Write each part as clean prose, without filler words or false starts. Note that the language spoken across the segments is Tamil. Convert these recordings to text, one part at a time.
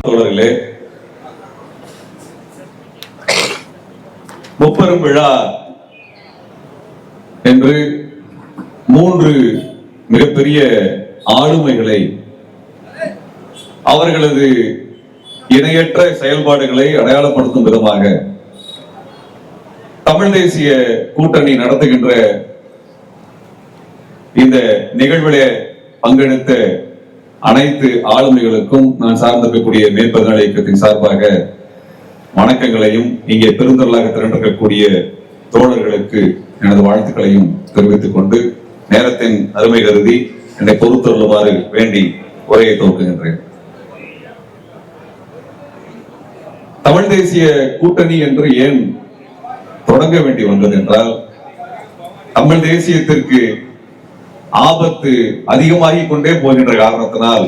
தோழர்களே, முப்பெரும் விழா என்று 3 மிகப்பெரிய ஆளுமைகளை அவர்களது இணையற்ற செயல்பாடுகளை அடையாளப்படுத்தும் விதமாக தமிழ் தேசிய கூட்டணி நடத்துகின்ற இந்த நிகழ்விலே பங்கெடுத்த அனைத்து ஆளுமைகளுக்கும் நான் சார்ந்திருக்கக்கூடிய மேற்பதனாளி இயக்கத்தின் சார்பாக வணக்கங்களையும், இங்கே பெருந்தொழிலாக திரண்டிருக்கக்கூடிய தோழர்களுக்கு எனது வாழ்த்துக்களையும் தெரிவித்துக் கொண்டு நேரத்தின் அருமை கருதி என்னை பொறுத்தருளுமாறு வேண்டி உரையை துவக்குகின்றேன். தமிழ் தேசிய கூட்டணி என்று ஏன் தொடங்க வேண்டி வந்தது என்றால், தமிழ் தேசியத்திற்கு ஆபத்து அதிகமாகிக் கொண்டே போகின்ற காரணத்தினால்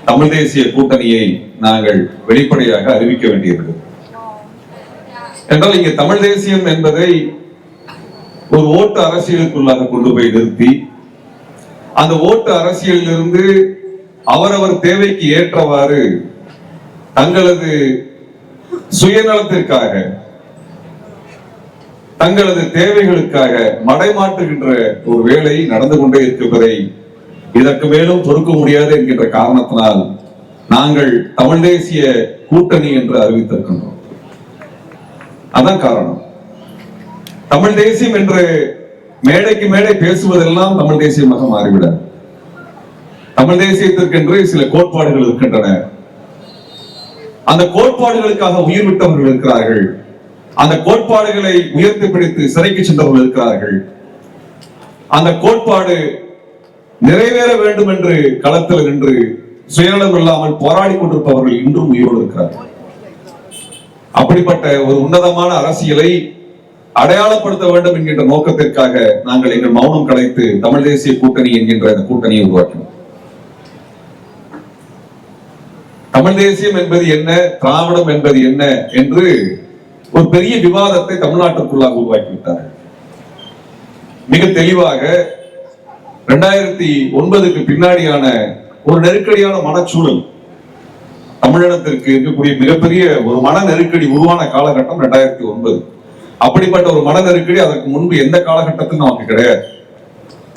தமிழ் தேசிய கூட்டணியை நாங்கள் வெளிப்படையாக அறிவிக்க வேண்டியிருக்கிறது. என்றால் இங்கே தமிழ் தேசியம் என்பதை ஒரு ஓட்டு அரசியலுக்குள்ளாக கொண்டு போய் நிறுத்தி, அந்த ஓட்டு அரசியலிலிருந்து அவரவர் தேவைக்கு ஏற்றவாறு தங்களது சுயநலத்திற்காக, தங்களது தேவைகளுக்காக மடைமாற்றுகின்ற ஒரு வேலை நடந்து கொண்டே இருப்பதை இதற்கு மேலும் பொறுக்க முடியாது என்கின்ற காரணத்தினால் நாங்கள் தமிழ் தேசிய கூட்டணி என்று அறிவித்திருக்கின்றோம். அதான் காரணம். தமிழ் தேசியம் என்று மேடைக்கு மேடை பேசுவதெல்லாம் தமிழ் தேசியமாக மாறிவிடாது. தமிழ் தேசியத்திற்கென்று சில கோட்பாடுகள் இருக்கின்றன. அந்த கோட்பாடுகளுக்காக உயிர் விட்டவர்கள் இருக்கிறார்கள். அந்த கோட்பாடுகளை உயர்த்தி பிடித்து சிறைக்கு சென்றவர்கள் இருக்கிறார்கள். அந்த கோட்பாடு நிறைவேற வேண்டும் என்று களத்தில் நின்று சுயநலம் இல்லாமல் போராடி கொண்டிருப்பவர்கள் இன்றும் உயிரோடு இருக்கிறார்கள். அப்படிப்பட்ட ஒரு உன்னதமான அரசியலை அடையாளப்படுத்த வேண்டும் என்கின்ற நோக்கத்திற்காக நாங்கள் எங்கள் மௌனம் கலைத்து தமிழ் தேசிய கூட்டணி என்கின்ற இந்த கூட்டணியை உருவாக்கினோம். தமிழ் தேசியம் என்பது என்ன, திராவிடம் என்பது என்ன என்று ஒரு பெரிய விவாதத்தை தமிழ்நாட்டிற்குள்ளாக உருவாக்கிவிட்டார்கள். மிக தெளிவாக 2009க்கு பின்னாடியான ஒரு நெருக்கடியான மனச்சூழல் தமிழினத்திற்கு இருக்கக்கூடிய மிகப்பெரிய ஒரு மன நெருக்கடி உருவான காலகட்டம் 2009. அப்படிப்பட்ட ஒரு மன நெருக்கடி அதற்கு முன்பு எந்த காலகட்டத்தில் நமக்கு கிடையாது.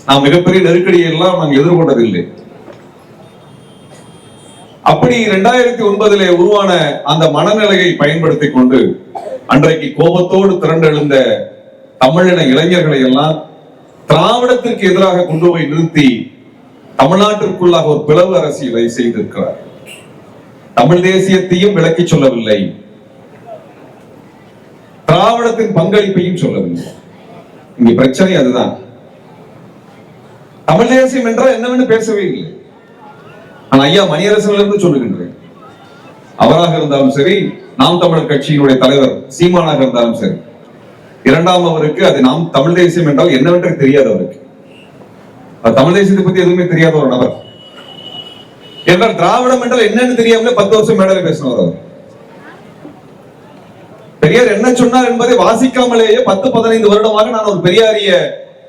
நாம் மிகப்பெரிய நெருக்கடியை எல்லாம் நாங்கள் எதிர்கொண்டதில்லை. அப்படி 2009 உருவான அந்த மனநிலையை பயன்படுத்திக் கொண்டு அன்றைக்கு கோபத்தோடு திரண்டெழுந்த தமிழின இளைஞர்களை எல்லாம் திராவிடத்திற்கு எதிராக கொண்டு போய் நிறுத்தி தமிழ்நாட்டிற்குள்ளாக ஒரு பிளவு அரசியலை செய்திருக்கிறார். தமிழ் தேசியத்தையும் விளக்கி சொல்லவில்லை, திராவிடத்தின் பங்களிப்பையும் சொல்லவில்லை. இங்க பிரச்சனை அதுதான். தமிழ் தேசியம் என்றால் என்னவென்று பேசவே இல்லை. நான் ஐயா மணியரசனிலிருந்து சொல்லுகின்றேன். அவராக இருந்தாலும் சரி, நாம் தமிழர் கட்சியினுடைய தலைவர் சீமானாக இருந்தாலும் சரி, இரண்டாம் அவருக்கு அது நாம் தமிழ் தேசியம் என்றால் என்னவென்று தெரியாது. அவருக்கு தமிழ் தேசியத்தை பத்தி எதுவுமே தெரியாத ஒரு நபர். என்றால் திராவிடம் என்றால் என்னன்னு தெரியாமலே 10 வருஷம் மேடையில பேசினவர் அவர். பெரியார் என்ன சொன்னார் என்பதை வாசிக்காமலேயே 10-15 வருடமாக நான் ஒரு பெரியாரிய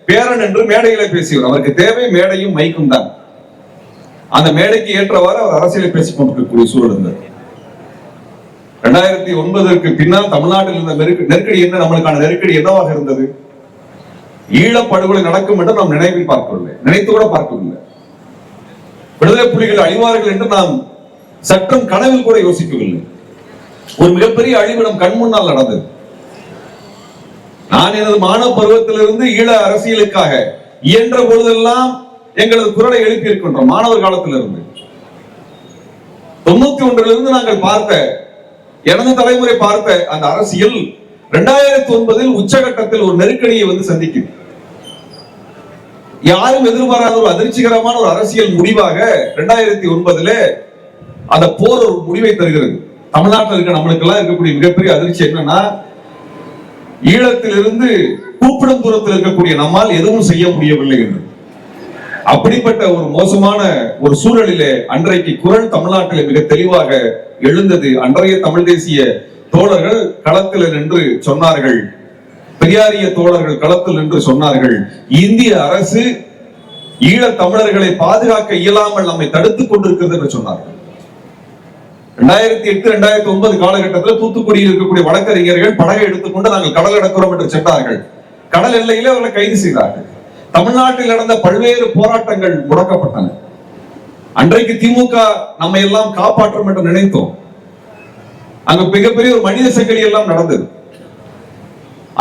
பேரன் என்று மேடையில பேசியவர். அவருக்கு தேவை மேடையும் மைக்கும் தான். அந்த மேடைக்கு ஏற்றவாறு அவர் அரசியலை பேசிக் கொண்டிருக்கக்கூடிய சூழல் இருந்தது. 2009க்கு பின்னால் தமிழ்நாட்டில் இருந்த நெருக்கடி என்ன, நம்மளுக்கான நெருக்கடி என்னவாக இருந்தது? ஈழப்படுகொலை நடக்கும் என்று நாம் நினைவில் பார்க்கவில்லை, நினைத்து கூட பார்க்கவில்லை. விடுதலை புலிகள் அழிவார்கள் என்று நாம் சட்டம் கனவில் கூட யோசிக்கவில்லை. ஒரு மிகப்பெரிய அழிவு நம் கண் முன்னால் நடந்தது. நான் எனது மாணவ பருவத்திலிருந்து ஈழ அரசியலுக்காக இயன்ற பொழுதெல்லாம் எங்களது குரலை எழுப்பி இருக்கின்றோம். மாணவர் காலத்திலிருந்து 91 நாங்கள் பார்த்த, எனது தலைமுறை பார்த்த அந்த அரசியல் 2009 உச்சகட்டத்தில் ஒரு நெருக்கடியை சந்திக்குது. யாரும் எதிர்பாராத ஒரு அதிர்ச்சிகரமான ஒரு அரசியல் முடிவாக 2009 அந்த போர் ஒரு முடிவை தருகிறது. தமிழ்நாட்டில் இருக்க நம்மளுக்கு எல்லாம் இருக்கக்கூடிய மிகப்பெரிய அதிர்ச்சி என்னன்னா, ஈழத்திலிருந்து கூப்பிடும் தூரத்தில் இருக்கக்கூடிய நம்மால் எதுவும் செய்ய முடியவில்லை என்று. அப்படிப்பட்ட ஒரு மோசமான ஒரு சூழலிலே அன்றைக்கு குரல் தமிழ்நாட்டில் மிக தெளிவாக எழுந்தது. அன்றைய தமிழ் தேசிய தோழர்கள் களத்தில் நின்று சொன்னார்கள், பெரியாரிய தோழர்கள் களத்தில் நின்று சொன்னார்கள், இந்திய அரசு ஈழத் தமிழர்களை பாதுகாக்க இயலாமல் நம்மை தடுத்துக் கொண்டிருக்கிறது என்று சொன்னார்கள். 2008 2009 காலகட்டத்தில் தூத்துக்குடியில் இருக்கக்கூடிய வழக்கறிஞர்கள் படகை எடுத்துக்கொண்டு நாங்கள் கடல் கடக்கிறோம் என்று சென்றார்கள். கடல் எல்லையிலே அவர்களை கைது செய்தார்கள். தமிழ்நாட்டில் நடந்த பல்வேறு போராட்டங்கள் முடக்கப்பட்டன. அன்றைக்கு திமுக நம்மை எல்லாம் காப்பாற்றும் என்று நினைத்தோம். அங்கு மிகப்பெரிய ஒரு மனித சங்கிலி எல்லாம் நடந்தது.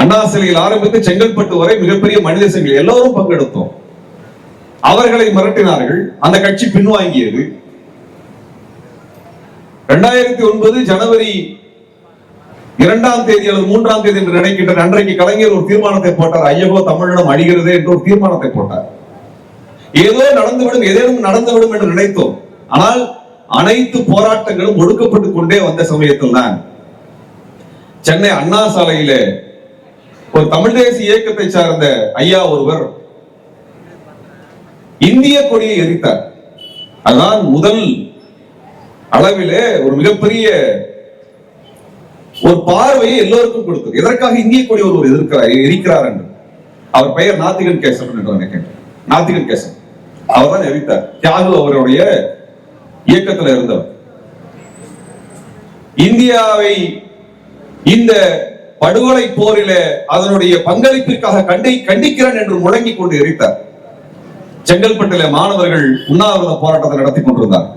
அண்ணா சிலையில் ஆரம்பித்து செங்கல்பட்டு வரை மிகப்பெரிய மனித சங்கிலி, எல்லோரும் பங்கெடுத்தோம். அவர்களை மிரட்டினார்கள். அந்த கட்சி பின்வாங்கியது. 2009 ஜனவரி 2ஆம் தேதி அல்லது 3ஆம் தேதி என்று நினைக்கின்றேன். அன்றைக்கு கலைஞர் ஒரு தீர்மானத்தை போட்டார். ஐயகோ தமிழினம் அழிகிறது என்று ஒரு தீர்மானத்தை போட்டார். ஏதோ நடந்துவிடும், ஏதேனும் நடந்துவிடும் என்று நினைத்தோம். ஆனால் அனைத்து போராட்டங்களும் ஒடுக்கப்பட்டுக் கொண்டே வந்த சமயத்தில் தான் சென்னை அண்ணா சாலையில ஒரு தமிழ் தேசிய இயக்கத்தை சார்ந்த ஐயா ஒருவர் இந்திய கொடியை எரித்தார். அதுதான் முதல் அளவிலே ஒரு மிகப்பெரிய ஒரு பார்வையை எல்லோருக்கும் கொடுத்தது. எதற்காக இந்திய கொடி ஒருவர் எரிக்கிறார் என்று. அவர் பெயர் நாத்திகன் கேசவன் என்று நினைக்கிறேன். நாத்திகன் கேசவன் அவர் தான் எரித்தார். தியாகு அவருடைய இயக்கத்தில் இருந்தவர். இந்தியாவை இந்த படுகொலை போரில அதனுடைய பங்களிப்பிற்காக கண்டிக்கிறேன் என்று முழங்கிக் கொண்டு எரித்தார். செங்கல்பட்டில மாணவர்கள் உண்ணாவிரத போராட்டத்தை நடத்தி கொண்டிருந்தார்.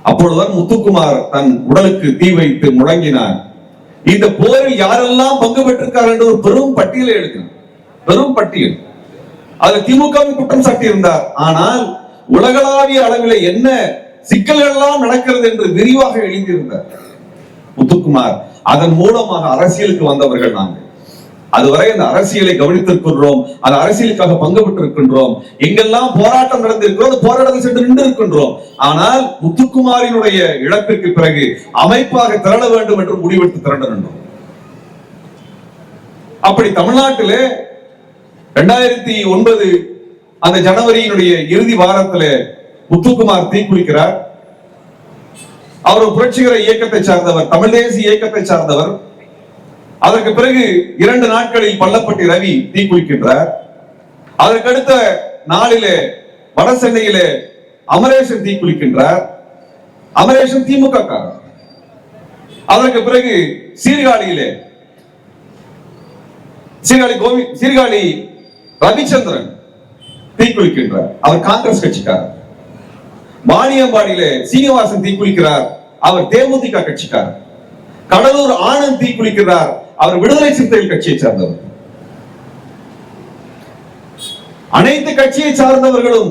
அப்பொழுதுதான் முத்துக்குமார் தன் உடலுக்கு தீ வைத்து முழங்கினார். இந்த போரில் யாரெல்லாம் பங்கு பெற்றிருக்கார் என்று ஒரு பெரும் பட்டியலை எழுதினார். பெரும் பட்டியல். அதில் திமுக குற்றம் சாட்டி இருந்தார். ஆனால் உலகளாவிய அளவில் என்ன சிக்கல்கள் எல்லாம் நடக்கிறது என்று விரிவாக எழுதியிருந்தார் முத்துக்குமார். அதன் மூலமாக அரசியலுக்கு வந்தவர்கள் நாங்கள். அதுவரை அந்த அரசியலை கவனித்திருக்கின்றோம். அந்த அரசியலுக்காக பங்கு பெற்றிருக்கின்றோம். எங்கெல்லாம் போராட்டம் நடந்திருக்கிறோம், போராட்டத்தில் சென்று நின்று இருக்கின்றோம். ஆனால் முத்துக்குமாரினுடைய இழப்பிற்கு பிறகு அமைப்பாக திரள வேண்டும் என்று முடிவெடுத்து திரண்ட வேண்டும். அப்படி தமிழ்நாட்டிலே 2009 அந்த ஜனவரியினுடைய இறுதி வாரத்தில் முத்துக்குமார் தீக்குளிக்கிறார். அவர் புரட்சிகர இயக்கத்தை சார்ந்தவர், தமிழ் தேசிய இயக்கத்தை சார்ந்தவர். அதற்கு பிறகு 2 நாட்களில் பள்ளப்பட்டி ரவி தீக்குளிக்கின்றார். அதற்கடுத்த நாளிலே வட சென்னையிலே அமரேசன் தீக்குளிக்கின்றார். அமரேசன் திமுக காரர். அதற்கு பிறகு சீர்காழியிலே சீர்காழி ரவிச்சந்திரன் தீக்குளிக்கின்றார். அவர் காங்கிரஸ் கட்சிக்காரர். வாணியம்பாடியிலே சீனிவாசன் தீக்குளிக்கிறார். அவர் தேமுதிக கட்சிக்காரர். கடலூர் ஆனந்த் தீக்குளிக்கிறார். அவர் விடுதலை சிறுத்தைகள் கட்சியை சார்ந்தவர். அனைத்து கட்சியை சார்ந்தவர்களும்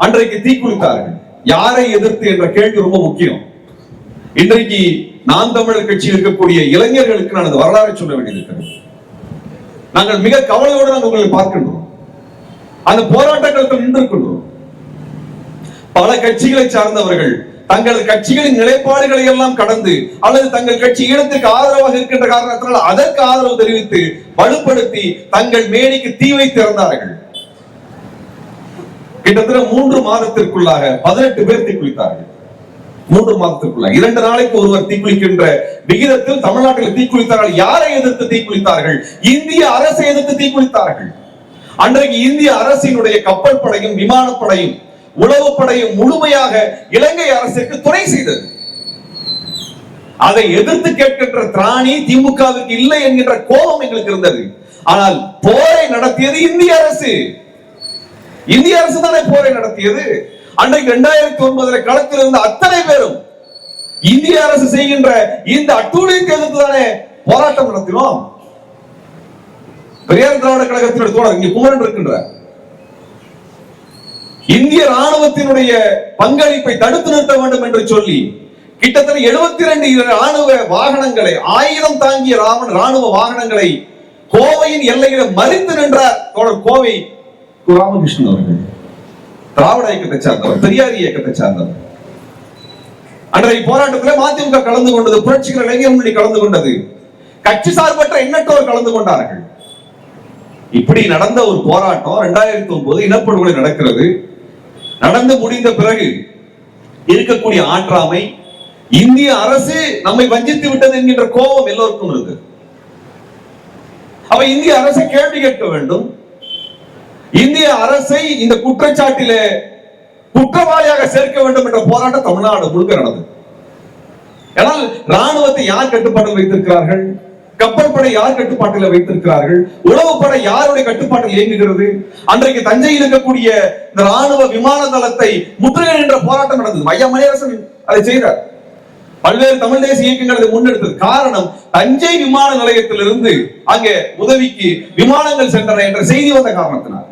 அன்றைக்கு தீக்குளித்தார்கள். யாரை எதிர்த்து என்ற கேள்வி ரொம்ப முக்கியம். இன்றைக்கு நாம் தமிழர் கட்சியில் இருக்கக்கூடிய இளைஞர்களுக்கு நான் அந்த வரலாறு சொல்ல வேண்டியிருக்கிறது. நாங்கள் மிக கவலையோடு நாங்கள் உங்களை பார்க்கின்றோம். அந்த போராட்டங்களுக்கு நின்றிருக்கின்றோம். பல கட்சிகளை சார்ந்தவர்கள் தங்கள் கட்சிகளின் நிலைப்பாடுகளை எல்லாம் கடந்து அல்லது தங்கள் கட்சி ஈழத்திற்கு ஆதரவாக இருக்கின்ற காரணத்தினால் அதற்கு ஆதரவு தெரிவித்து வலுப்படுத்தி தங்கள் மேனிக்கு தீ வைத்து இறந்தார்கள். கிட்டத்தட்ட 3 மாதத்திற்குள்ளாக 18 பேர் தீக்குளித்தார்கள். 3 மாதத்திற்குள்ளாக 2 நாளைக்கு ஒருவர் தீக்குளிக்கின்ற விகிதத்தில் தமிழ்நாட்டில் தீக்குளித்தார்கள். யாரை எதிர்த்து தீக்குளித்தார்கள்? இந்திய அரசை எதிர்த்து தீக்குளித்தார்கள். அன்றைக்கு இந்திய அரசினுடைய கப்பல் படையும் விமானப்படையும் உளவுப்படையும் முழுமையாக இலங்கை அரசுக்கு துணை செய்தது. அதை எதிர்த்து கேட்கின்ற திராணி திமுகவுக்கு இல்லை என்கின்ற கோபம் எங்களுக்கு இருந்தது. ஆனால் போரை நடத்தியது இந்திய அரசு. இந்திய அரசு தானே போரை நடத்தியது. அன்றைக்கு 2009 களத்தில் இருந்த அத்தனை பேரும் இந்திய அரசு செய்கின்ற இந்த அட்டூழியத்தை எதிர்த்து தானே போராட்டம் நடத்தினோம். பெரியார் திராவிட கழகத்தினுடைய தோழர் இங்கே குமரன் இருக்கின்றார். இந்திய ராணுவத்தினுடைய பங்களிப்பை தடுத்து நிறுத்த வேண்டும் என்று சொல்லி கிட்டத்தட்ட 72 ராணுவ வாகனங்களை 1000 தாங்கிய ராணுவ வாகனங்களை கோவையின் எல்லையில மறித்து நின்றார் தோழர் கோவை ராமகிருஷ்ணன் அவர்கள். திராவிட இயக்கத்தை சார்ந்தவர், பெரியார் இயக்கத்தை சார்ந்தவர். அன்றைய போராட்டத்தில் மதிமுக கலந்து கொண்டது, புரட்சிகர இளைஞர் முன்னணி கலந்து கொண்டது, கட்சி சார்பற்ற எண்ணற்றோர் கலந்து கொண்டார்கள். இப்படி நடந்த ஒரு போராட்டம் 2009 இனப்படுகொலை நடக்கிறது. நடந்து முடிந்த பிறகு இருக்கக்கூடிய ஆற்றாமை, இந்திய அரசு நம்மை வஞ்சித்து விட்டது என்கின்ற கோபம் எல்லோருக்கும் இருக்கு. அவ இந்திய அரசை கேள்வி கேட்க வேண்டும். இந்திய அரசை இந்த குற்றச்சாட்டிலே குற்றவாளியாக சேர்க்க வேண்டும் என்ற போராட்டம் தமிழ்நாடு முழுக்க நடந்தது. ஆனால் ராணுவத்தை யார் கட்டுப்பாட்டில் வைத்திருக்கிறார்கள்? கப்பல் படை யார் கட்டுப்பாட்டில் வைத்திருக்கிறார்கள்? உளவு படை யாருடைய கட்டுப்பாட்டில் இயங்குகிறது? அன்றைக்கு தஞ்சையில் இருக்கக்கூடிய இந்த ராணுவ விமான தளத்தை முற்றுகை என்ற போராட்டம் நடந்தது. ஐயா மணியரசன் அதை செய்தார். பல்வேறு தமிழ் தேசிய இயக்கங்களை முன்னெடுத்தது. காரணம், தஞ்சை விமான நிலையத்திலிருந்து அங்கே உதவிக்கு விமானங்கள் சென்றன என்ற செய்தி வந்த காரணத்தினால்.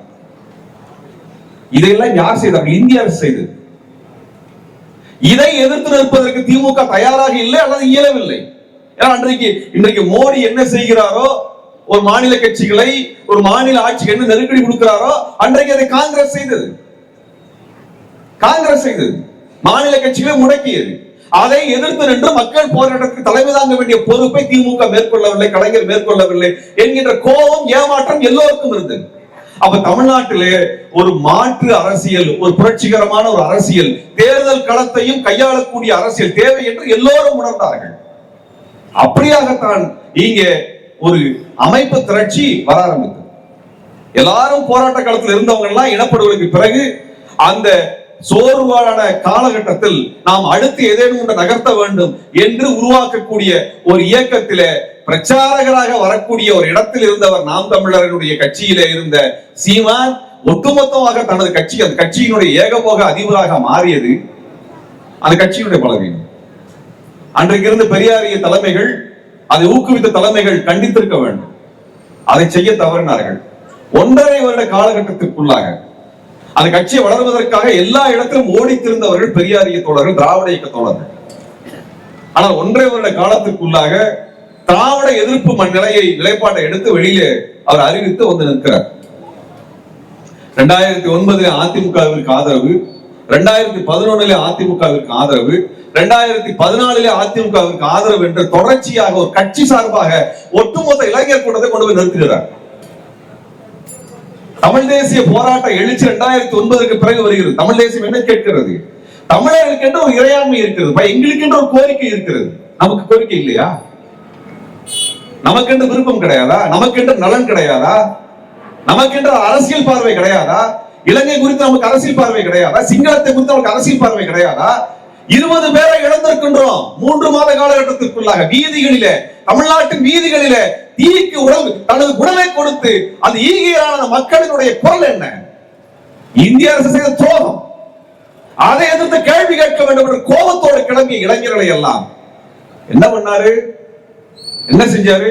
இதையெல்லாம் யார் செய்தார்கள்? இந்திய அரசு செய்தது. இதை எதிர்த்து நிற்பதற்கு திமுக தயாராக இல்லை அல்லது இயலவில்லை. இன்றைக்கு மோடி என்ன செய்கிறாரோ, ஒரு மாநில கட்சிகளை, ஒரு மாநில ஆட்சிக்கு என்ன நெருக்கடி கொடுக்கிறாரோ, அன்றைக்கு அதை காங்கிரஸ் செய்தது. மாநில கட்சிகளை முடக்கியது. அதை எதிர்த்து நின்று மக்கள் போராட்டத்துக்கு தலைமை தாங்க வேண்டிய பொறுப்பை திமுக மேற்கொள்ளவில்லை, கலைஞர் மேற்கொள்ளவில்லை என்கின்ற கோபம், ஏமாற்றம் எல்லோருக்கும் இருந்தது. அப்ப தமிழ்நாட்டிலே ஒரு மாற்று அரசியல், ஒரு புரட்சிகரமான ஒரு அரசியல், தேர்தல் களத்தையும் கையாளக்கூடிய அரசியல் தேவை என்று எல்லோரும் உணர்ந்தார்கள். அப்படியாகத்தான் இங்கே ஒரு அமைப்பு திரட்சி வர ஆரம்பித்தது. எல்லாரும் போராட்ட காலத்தில் இருந்தவங்க எல்லாம் இனப்படுகொலைக்கு பிறகு அந்த சோர்வான காலகட்டத்தில் நாம் அடுத்து ஏதேனும் ஒன்று நகர்த்த வேண்டும் என்று உருவாக்கக்கூடிய ஒரு இயக்கத்திலே பிரச்சாரகராக வரக்கூடிய ஒரு இடத்தில் இருந்தவர் நாம் தமிழர்களுடைய கட்சியிலே இருந்த சீமான் ஒட்டுமொத்தமாக தனது கட்சி, அந்த கட்சியினுடைய ஏகபோக அதிபராக மாறியது அந்த கட்சியினுடைய பலவீனம். அன்றைக்கு இருந்த பெரியாரிய தலைமைகள், அதை ஊக்குவித்த தலைமைகள் கண்டித்திருக்க வேண்டும். அதை செய்ய தவறினார்கள். 1.5 வருட காலகட்டத்திற்குள்ளாக அந்த கட்சியை வளர்வதற்காக எல்லா இடத்திலும் ஓடித்திருந்தவர்கள் பெரியாரிய தோழர்கள், திராவிட இயக்க தோழர்கள். ஆனால் 1.5 வருட காலத்திற்குள்ளாக திராவிட எதிர்ப்பு நிலைப்பாட்டை எடுத்து வெளியிலே அவர் அறிவித்து வந்து நிற்கிறார். 2009 அதிமுகவிற்கு ஆதரவு, 2011 அதிமுகவிற்கு ஆதரவு, 2014 அதிமுகவிற்கு ஆதரவு என்று தொடர்ச்சியாக ஒரு கட்சி சார்பாக ஒட்டுமொத்த இளைஞர் கூட்டத்தை கொண்டு போய் நிறுத்துகிறார். தமிழ் தேசிய போராட்ட எழுச்சி 2009க்கு பிறகு வருகிறது. தமிழ் தேசியம் என்ன கேட்கிறது? தமிழர்களுக்கு என்று ஒரு இறையாண்மை இருக்கிறது, எங்களுக்கு என்று ஒரு கோரிக்கை இருக்கிறது. நமக்கு கோரிக்கை இல்லையா? நமக்கு என்று விருப்பம் கிடையாதா? நமக்கு என்று நலன் கிடையாதா? நமக்கு என்று அரசியல் பார்வை கிடையாதா? இலங்கை குறித்து நமக்கு அரசியல் பார்வை கிடையாதா? சிங்களத்தை குறித்து நமக்கு அரசியல் பார்வை கிடையாதா? 20 பேரை இழந்திருக்கின்றோம் 3 மாத காலகட்டத்திற்குள்ளாக. வீதிகளிலே, தமிழ்நாட்டின் வீதிகளிலே தீக்கு தனது உடலை கொடுத்து அந்த ஈகையான மக்களினுடைய குரல் என்ன? இந்திய அரசு செய்த துரோகம். அதை எதிர்த்து கேள்வி கேட்க வேண்டும் என்ற கோபத்தோடு கிளம்பிய இளைஞர்களை எல்லாம் என்ன பண்ணாரு? என்ன செஞ்சாரு?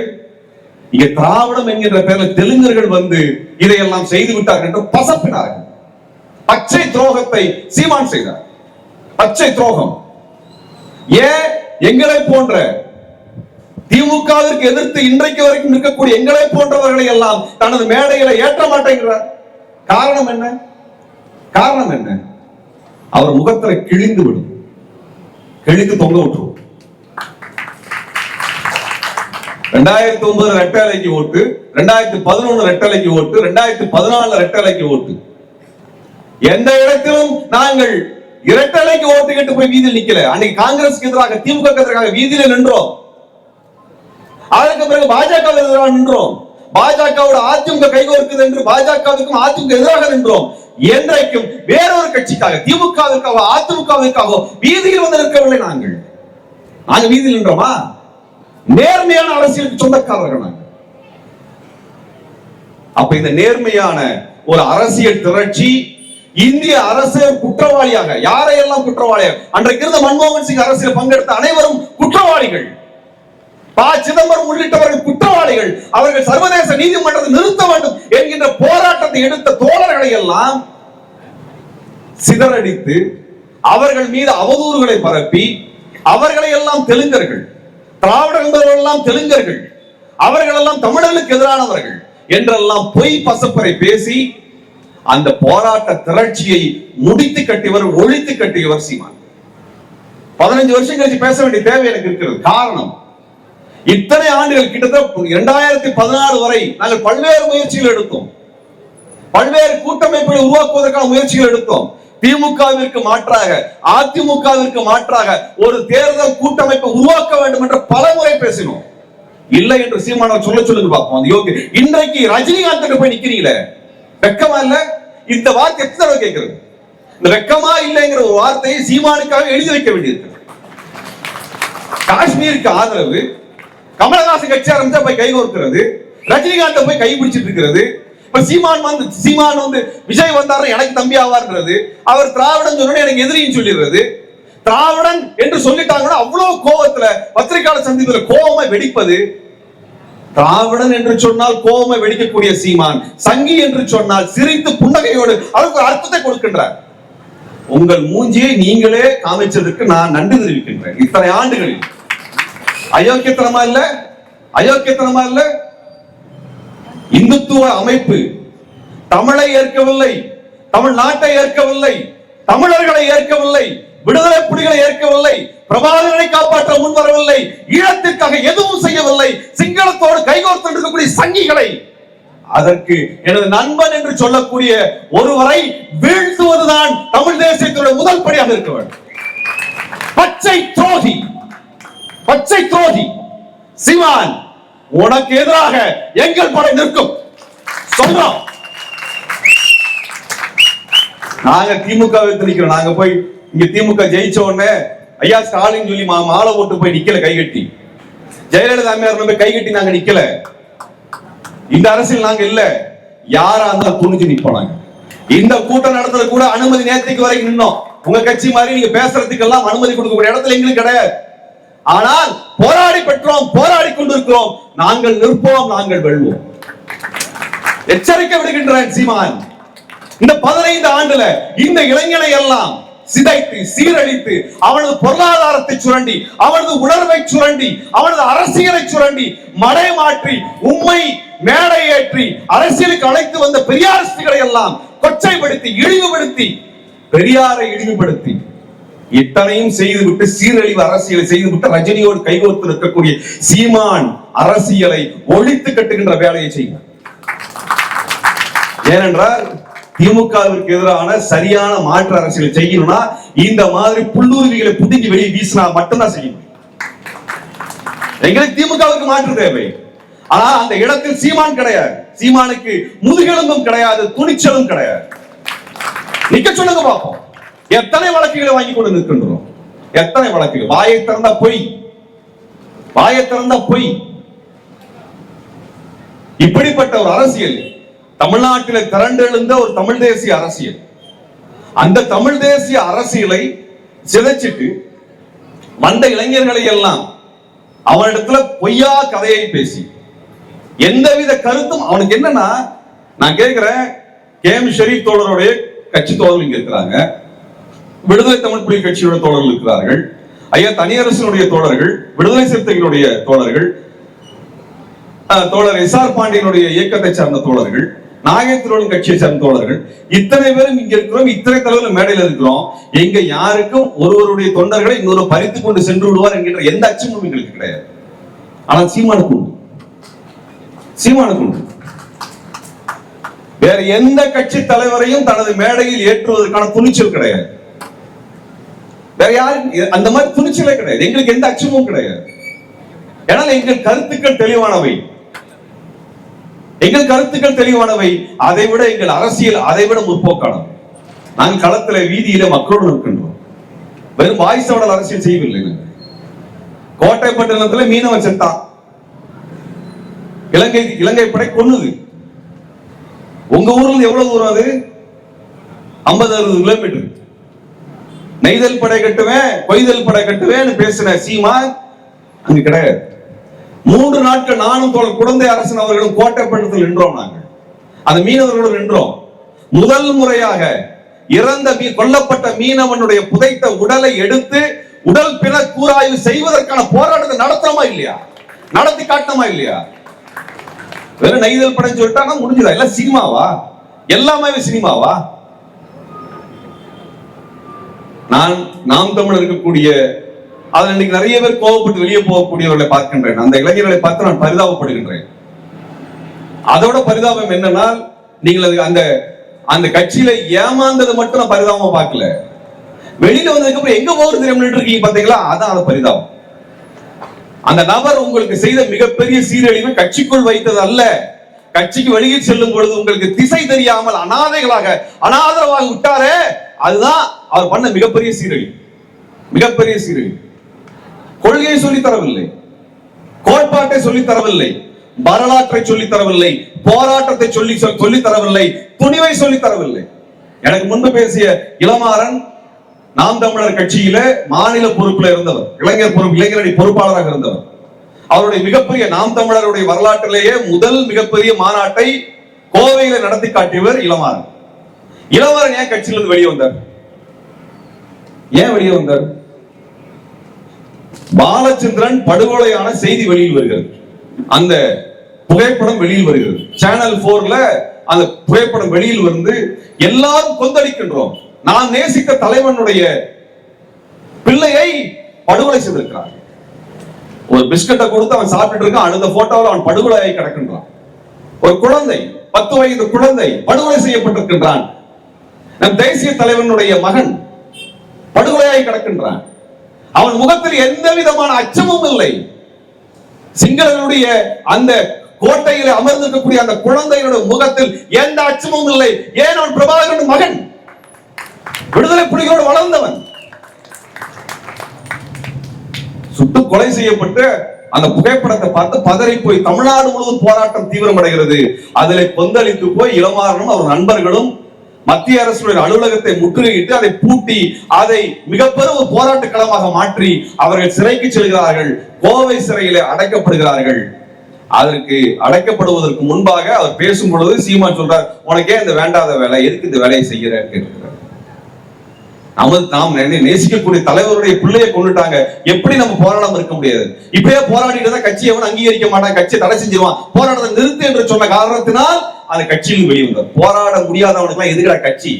இங்க திராவிடம் என்கின்ற பெயரில் தெலுங்கர்கள் வந்து இதையெல்லாம் செய்து விட்டார்கள் என்று பசப்பினார்கள். பச்சை துரோகத்தை சீமான் செய்தார். பச்சை துரோகம். ஏன் எங்களை போன்ற திமுகவிற்கு எதிர்த்து இன்றைக்கு வரைக்கும் இருக்கக்கூடிய எங்களை போன்றவர்களை எல்லாம் தனது மேடையில ஏற்ற மாட்டேங்கிறார்? காரணம் என்ன? காரணம் என்ன? அவர் முகத்துல கிழிந்து விடும், கிழிந்து தொங்க விட்டுரும். 2009 ரெட்டலைக்கு ஓட்டு, 2011 ரெட்டலைக்கு ஓட்டு, 2014 ரெட்டலைக்கு ஓட்டு. எந்த இடத்திலும் நாங்கள் இரட்டலைக்கு ஓட்டு கேட்டு போய் வீதியில் நிக்கல. அன்னைக்கு காங்கிரசுக்கு எதிராக, திமுக எதிராக வீதியில் நின்றோம். அதற்கு பிறகு பாஜக எதிராக நின்றோம். பாஜகவோட அதிமுக கைகோர்க்குது என்று பாஜகவுக்கும் அதிமுக எதிராக நின்றோம். என்றைக்கும் வேறொரு கட்சிக்காக, திமுகவிற்காக, அதிமுகவிற்காக வீதியில் வந்து நிற்கவில்லை. நாங்கள் வீதியில் நின்றோமா? நேர்மையான அரசியலுக்கு சொந்தக்காரர்கள் நாங்கள். அப்ப இந்த நேர்மையான ஒரு அரசியல் திரட்சி இந்திய அரசு குற்றவாளியாக, யாரையெல்லாம் குற்றவாளியாக, அன்றைக்கு இருந்த மன்மோகன் சிங் அரசியல் பங்கெடுத்த அனைவரும் குற்றவாளிகள். ப. சிதம்பரம் உள்ளிட்டவர்கள் குற்றவாளிகள். அவர்கள் சர்வதேச நீதிமன்றத்தை நிறுத்த வேண்டும் என்கின்ற போராட்டத்தை எடுத்த தோழர்களை எல்லாம் சிதறடித்து அவர்கள் மீது அவதூறுகளை பரப்பி, அவர்களை எல்லாம் தெலுங்கர்கள், திராவிடர்கள் எல்லாம் தெலுங்கர்கள், அவர்கள் எல்லாம் தமிழர்களுக்கு எதிரானவர்கள் என்றெல்லாம் பொய் பசப்பரை பேசி அந்த போராட்ட திரட்சியை முடித்து கட்டியவர், ஒழித்து கட்டியவர் சீமான். 15 வருஷம் கழிச்சு பேச வேண்டிய தேவை எனக்கு இருக்கிறது. காரணம், இத்தனை ஆண்டுகள், கிட்டத்தட்ட 2016 வரை நாங்கள் பல்வேறு முயற்சிகள் எடுத்தோம். பல்வேறு கூட்டமைப்புகளை உருவாக்குவதற்கான முயற்சிகள் எடுத்தோம். திமுகவிற்கு மாற்றாக, அதிமுகவிற்கு மாற்றாக ஒரு தேர்தல் கூட்டமைப்பை உருவாக்க வேண்டும் என்று பல முறை பேசினோம். இல்லை என்று சீமானவர் சொல்லுங்க பார்ப்போம். அது யோகி. இன்றைக்கு ரஜினிகாந்த் போய் நிக்கிறீங்களே, வெக்கமா இல்ல? இந்த வார்த்தை எத்தனை தடவை கேட்கிறது? இந்த வெக்கமா இல்லைங்கிற ஒரு வார்த்தையை சீமானுக்காக எழுதி வைக்க வேண்டியிருக்கு. காஷ்மீருக்கு ஆதரவு, கமலஹாசன் கட்சி ஆரம்பிச்சா போய் கை கோர்க்கிறது, ரஜினிகாந்த் போய் கை பிடிச்சிட்டு இருக்கிறது. இப்ப சீமான் வந்து விஜய் வந்தாரு எனக்கு தம்பி ஆவார்ன்றது, அவர் திராவிடன் சொன்ன எனக்கு எதிரின்னு சொல்லிடுறது. திராவிடன் என்று சொல்லிட்டாங்கன்னா அவ்வளவு கோபத்துல பத்திரிகையாளர் சந்திப்புல கோபமா வெடிப்பது. திராவிடன் என்று சொன்னால் கோபமா வெடிக்கக்கூடிய சீமான், சங்கி என்று சொன்னால் சிரித்து புன்னகையோடு அவருக்கு அர்த்தத்தை கொடுக்கின்றார். உங்கள் மூஞ்சியை நீங்களே காமிச்சதற்கு நான் நன்றி தெரிவிக்கின்றேன். இத்தனை ஆண்டுகளில் அயோக்கியத்தனமா இல்ல, அயோக்கியத்தனமா இல்ல. இந்துத்துவ அமைப்பு தமிழை ஏற்கவில்லை, தமிழ்நாட்டை ஏற்கவில்லை, தமிழர்களை ஏற்கவில்லை, விடுதலை புலிகளை ஏற்கவில்லை, பிரபாகரனை காப்பாற்ற முன்வரவில்லை, ஈழத்திற்காக எதுவும் செய்யவில்லை, சிங்களத்தோடு கைகோர்த்து இருக்கக்கூடிய சங்கிகளை, அதற்கு எனது நண்பன் என்று சொல்லக்கூடிய ஒருவரை வீழ்த்துவதுதான் தமிழ் தேசியத்தினுடைய முதல் படியாக இருக்க வேண்டும். பச்சை துரோகி, பச்சை துரோகி சீமான், உனக்கு எதிராக எங்கள் படை நிற்கும் சொல்றோம். நாங்க திமுக நிக்கிறோம். நாங்க போய் இங்க திமுக ஜெயிச்ச உடனே ஐயா ஸ்டாலின் சொல்லி மாலை போட்டு போய் நிக்கல கைகட்டி. ஜெயலலிதா அம்மையார் போய் கைகட்டி நாங்க நிக்கல. இந்த அரசியல் நாங்க இல்ல. யாரா இருந்தாலும் துணிஞ்சு நிப்போம். இந்த கூட்டம் நடத்துறது கூட அனுமதி நேரத்துக்கு வரைக்கும் நின்னோம். உங்க கட்சி மாதிரி நீங்க பேசுறதுக்கு எல்லாம் அனுமதி கொடுக்கக்கூடிய இடத்துல எங்களுக்கு கிடையாது. ஆனால் போராடி பெற்றோம், போராடி கொண்டிருக்கிறோம். நாங்கள் நிற்போம், நாங்கள் வெல்வோம். எச்சரிக்கை விடுகின்றேன் சீமான். இந்த 15 ஆண்டுல இந்த இளைஞனை எல்லாம் சிதைத்து சீரழித்து அவனது பொருளாதாரத்தை சுரண்டி, அவனது உணர்வை சுரண்டி, அவனது அரசியலை சுரண்டி, மடை மாற்றி உண்மை மேடை ஏற்றி அரசியலுக்கு அழைத்து வந்த பெரியாரிஸ்டுகளை எல்லாம் கொச்சைப்படுத்தி இழிவுபடுத்தி, பெரியாரை இழிவுபடுத்தி இத்தனையும் செய்துவிட்டு சீரழிவு அரசியலை செய்துவிட்டு ரஜினியோடு கைகோர்த்து இருக்கக்கூடிய சீமான் அரசியலை ஒழித்து கட்டுகின்ற வேலையை செய்வார். ஏனென்றால் திமுகவிற்கு எதிரான சரியான மாற்று அரசியலை செய்யணும்னா இந்த மாதிரி புல்லுருவிகளை புதுங்கி வெளியே வீசினா மட்டும்தான் செய்ய முடியும். எங்களுக்கு திமுகவுக்கு மாற்று தேவை. ஆனா அந்த இடத்தில் சீமான் கிடையாது. சீமானுக்கு முதுகெலும்பும் கிடையாது, துணிச்சலும் கிடையாது. நிக்க சொல்லுங்க பார்ப்போம். எத்தனை வழக்குகளை வாங்கி கொண்டு நிற்கின்றோம்? எத்தனை வழக்குகள்? வாயை திறந்தா பொய், வாயை திறந்தா பொய். இப்படிப்பட்ட ஒரு அரசியல் தமிழ்நாட்டில் திரண்டெழுந்த ஒரு தமிழ் தேசிய அரசியல். அந்த தமிழ் தேசிய அரசியலை சிதைச்சிட்டு வந்த இளைஞர்களை எல்லாம் அவனிடத்துல பொய்யா கதையை பேசி எந்தவித கருத்தும் அவனுக்கு என்னன்னா, நான் கேட்கிறேன், KM ஷெரீப் தோழருடைய கட்சி தோழர்கள் இங்க இருக்கிறாங்க, விடுதலை தமிழ் புலி கட்சியோட தோழர்கள் இருக்கிறார்கள், ஐயா தனியரசனுடைய தோழர்கள், விடுதலை சிறுத்தைகளுடைய தோழர்கள், தோழர் SR பாண்டியனுடைய இயக்கத்தை சார்ந்த தோழர்கள், நாகேந்திரன் கட்சியை சார்ந்த தோழர்கள், இத்தனை பேரும் இங்க இருக்கிறோம். இத்தனை தலைவர்கள் மேடையில் இருக்கிறோம். எங்க யாருக்கும் ஒருவருடைய தொண்டர்களை இன்னொரு பறித்துக் கொண்டு சென்று விடுவார் என்கின்ற எந்த அச்சமும் எங்களுக்கு கிடையாது. ஆனால் சீமானுக்கு உண்டு, சீமானுக்கு உண்டு. வேற எந்த கட்சி தலைவரையும் தனது மேடையில் ஏற்றுவதற்கான துணிச்சல் கிடையாது. வேற யாரும் அந்த மாதிரி துணிச்சலே கிடையாது. எங்களுக்கு எந்த அச்சமும் கிடையாது. ஏனால் எங்கள் கருத்துக்கள் தெளிவானவை, எங்கள் கருத்துக்கள் தெளிவானவை. அதை விட எங்கள் அரசியல் அதை விட முற்போக்கானது. நாங்கள் களத்துல வீதியில மக்களோடு இருக்கின்றோம். வெறும் வாய்ஸோட அரசியல் செய்யவில்லை. கோட்டை பட்டணத்துல மீனவன் செத்தான், இலங்கை படை கொன்னுது. உங்க ஊர்ல எவ்வளவு தூரம்? அது 50-60 கிலோமீட்டர். நெய்தல் படை கட்டுவேன், கொய்தல் படை கட்டுவேன் பேசின சீமான் அங்க கிடையாது. 3 நாட்கள் நானும் தோழர் குழந்தை அரசன் அவர்களும் கோட்டைப்பட்டத்தில் நின்றோம். நாங்கள் அந்த மீனவர்களோடு நின்றோம். முதல் முறையாக இறந்த கொல்லப்பட்ட மீனவனுடைய புதைத்த உடலை எடுத்து உடல் பிற கூராய்வு செய்வதற்கான போராட்டத்தை நடத்தணுமா இல்லையா? நடத்தி காட்டணுமா இல்லையா? வெறும் நெய்தல் படை சொல்லிட்டா முடிஞ்சதா? எல்லாம் சினிமாவா? எல்லாமே சினிமாவா? நாம் தமிழர் இருக்கக்கூடிய அதில் இன்னைக்கு நிறைய பேர் கோபப்பட்டு வெளியே போகக்கூடியவர்களை பார்க்கின்றேன். அந்த இளைஞர்களை பார்த்து நான் பரிதாபப்படுகின்றேன். அதோட பரிதாபம் என்னன்னா, நீங்கள் அந்த அந்த கட்சியில ஏமாந்தது மட்டும் நான் பரிதாபமா பார்க்கல. வெளியில வந்ததுக்கு அப்புறம் எங்க போகிறது தெரியாம இருக்கீங்க பாத்தீங்களா? அதான் அந்த பரிதாபம். அந்த நபர் உங்களுக்கு செய்த மிகப்பெரிய சீரழிவு கட்சிக்குள் வைத்தது அல்ல. கட்சிக்கு வெளியில் செல்லும் பொழுது உங்களுக்கு திசை தெரியாமல் அனாதரவாக விட்டாரே, அதுதான் அவர் பண்ண மிகப்பெரிய சீரழிவு, மிகப்பெரிய சீரழிவு. கொள்கையை சொல்லி தரவில்லை, கோட்பாட்டை சொல்லி தரவில்லை, வரலாற்றை சொல்லி தரவில்லை, போராட்டத்தை சொல்லி தரவில்லை, துணிவை சொல்லி தரவில்லை. எனக்கு முன்பு பேசிய இளமாறன் நாம் தமிழர் கட்சியில மாநில பொறுப்புல இருந்தவர், இளைஞரணி பொறுப்பாளராக இருந்தவர். அவருடைய மிகப்பெரிய நாம் தமிழருடைய வரலாற்றிலேயே முதல் மிகப்பெரிய மாநாட்டை கோவையில நடத்தி காட்டியவர் இளமாறன். இளமாறன் ஏன் கட்சியிலிருந்து வெளியே வந்தார்? ஏன் வெளியே வந்தார்? பாலச்சந்திரன் படுகொலையான செய்தி வெளியில் வருகிறது, அந்த புகைப்படம் வெளியில் வருகிறது. சேனல் 4ல அந்த புகைப்படம் வெளியில் வந்து எல்லாரும் கொந்தளிக்கின்றோம். நான் நேசித்த தலைவனுடைய பிள்ளையை படுகொலை செய்திருக்கிறார். ஒரு பிஸ்கட்டை கொடுத்து அவன் சாப்பிட்டு இருக்கான், அடுத்த போட்டோவில் அவன் படுகொலையாகி கிடக்கின்றான். ஒரு குழந்தை, 10 வயது குழந்தை படுகொலை செய்யப்பட்டிருக்கின்றான். நம் தேசிய தலைவனுடைய மகன் படுகொலையாகி கிடக்கின்றான். அவன் முகத்தில் எந்த விதமான அச்சமும் இல்லை. சிங்களனுடைய அந்த கோட்டையில் அமர்ந்திருக்கக்கூடிய அந்த குழந்தையுடைய முகத்தில் எந்த அச்சமும் இல்லை. ஏன்? அவன் பிரபாகரன் மகன், விடுதலை புலிகளோடு வளர்ந்தவன். சுட்டு கொலை செய்யப்பட்டு அந்த புகைப்படத்தை பார்த்து பதறி போய் தமிழ்நாடு முழுவதும் போராட்டம் தீவிரமடைகிறது. அதில் கொந்தளித்து போய் இளமாறனும் அவர் நண்பர்களும் மத்திய அரசுடைய அலுவலகத்தை முற்றுகையிட்டு அதை பூட்டி அதை மிகப்பெரும் ஒரு போராட்ட களமாக மாற்றி அவர்கள் சிறைக்கு செல்கிறார்கள். கோவை சிறையில அடைக்கப்படுகிறார்கள். அதற்கு அடைக்கப்படுவதற்கு முன்பாக அவர் பேசும் பொழுது சீமான் சொல்றார், உனக்கே இந்த வேண்டாத வேலை, எதுக்கு இந்த வேலையை செய்கிற கேட்கிறார். நாம் நேசிக்கக்கூடிய தலைவருடைய பிள்ளையை கொண்டுட்டாங்க, எப்படி நம்ம போராடாம இருக்க முடியாது? இப்படியே போராடிட்டு தான் கட்சியை அங்கீகரிக்க மாட்டான், கட்சியை தடை செஞ்சிருவான், போராட்டத்தை நிறுத்து என்று சொன்ன காரணத்தினால் அந்த கட்சியில் வெளிவந்தார். போராட முடியாதவனுக்கு எல்லாம் எதுக்குடா கட்சி?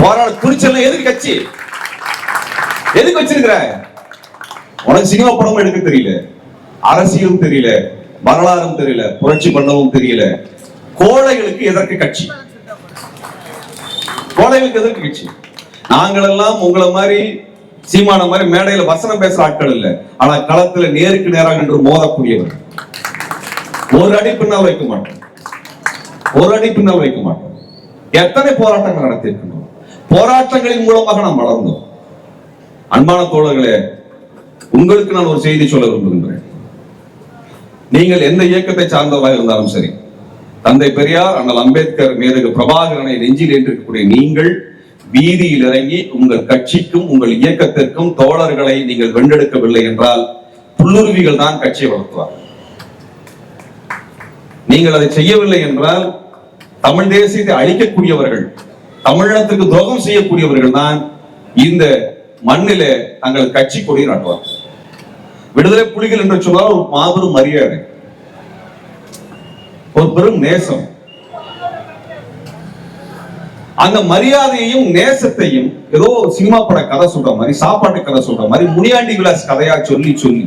போராட துணிச்சல் எதுக்கு கட்சி? எதுக்கு வச்சிருக்கிற? உனக்கு சினிமா படமும் எடுக்க தெரியல, அரசியலும் தெரியல, வரலாறும் தெரியல, புரட்சி பண்ணவும் தெரியல. கோழைகளுக்கு எதற்கு கட்சி? கோழைகளுக்கு எதற்கு கட்சி? நாங்கள் எல்லாம் உங்களை மாதிரி சீமான மாதிரி மேடையில வசனம் பேசுற ஆட்கள் இல்லை, ஆனா களத்துல நேருக்கு நேராக நின்று மோதக்கூடியவர். ஒரு அடி பின்னால் வைக்க மாட்டோம், ஒரு அடி பின்னால் வைக்க மாட்டோம். எத்தனை போராட்டங்கள் நடத்தியிருக்கணும், போராட்டங்களின் மூலமாக நாம் வளர்ந்தோம். அன்பான தோழர்களே, உங்களுக்கு நான் ஒரு செய்தி சொல்ல விரும்புகின்றேன். நீங்கள் எந்த இயக்கத்தை சார்ந்தவராக இருந்தாலும் சரி, தந்தை பெரியார், அண்ணல் அம்பேத்கர், மேதகு பிரபாகரனை நெஞ்சில் ஏற்றிருக்கக்கூடிய நீங்கள் வீதியில் இறங்கி உங்கள் கட்சிக்கும் உங்கள் இயக்கத்திற்கும் தோழர்களை நீங்கள் வென்றெடுக்கவில்லை என்றால் புல்லுருவிகள் தான் கட்சியை வளர்த்துவார். நீங்கள் அதை செய்யவில்லை என்றால் தமிழ் தேசியத்தை அழிக்கக்கூடியவர்கள், தமிழகத்துக்கு துரோகம் செய்யக்கூடியவர்கள் தான் இந்த மண்ணில தங்கள் கட்சி கொடியை நாட்டுவார். விடுதலை புலிகள் என்று சொன்னால் ஒரு மாபெரும் மரியாதை, ஒரு பெரும் நேசம். அந்த மரியாதையையும் நேசத்தையும் ஏதோ சினிமா பட கதை சொல்ற மாதிரி, சாப்பாட்டு கதை சொல்ற மாதிரி, முனியாண்டி விலாஸ் கதையா சொல்லி சொல்லி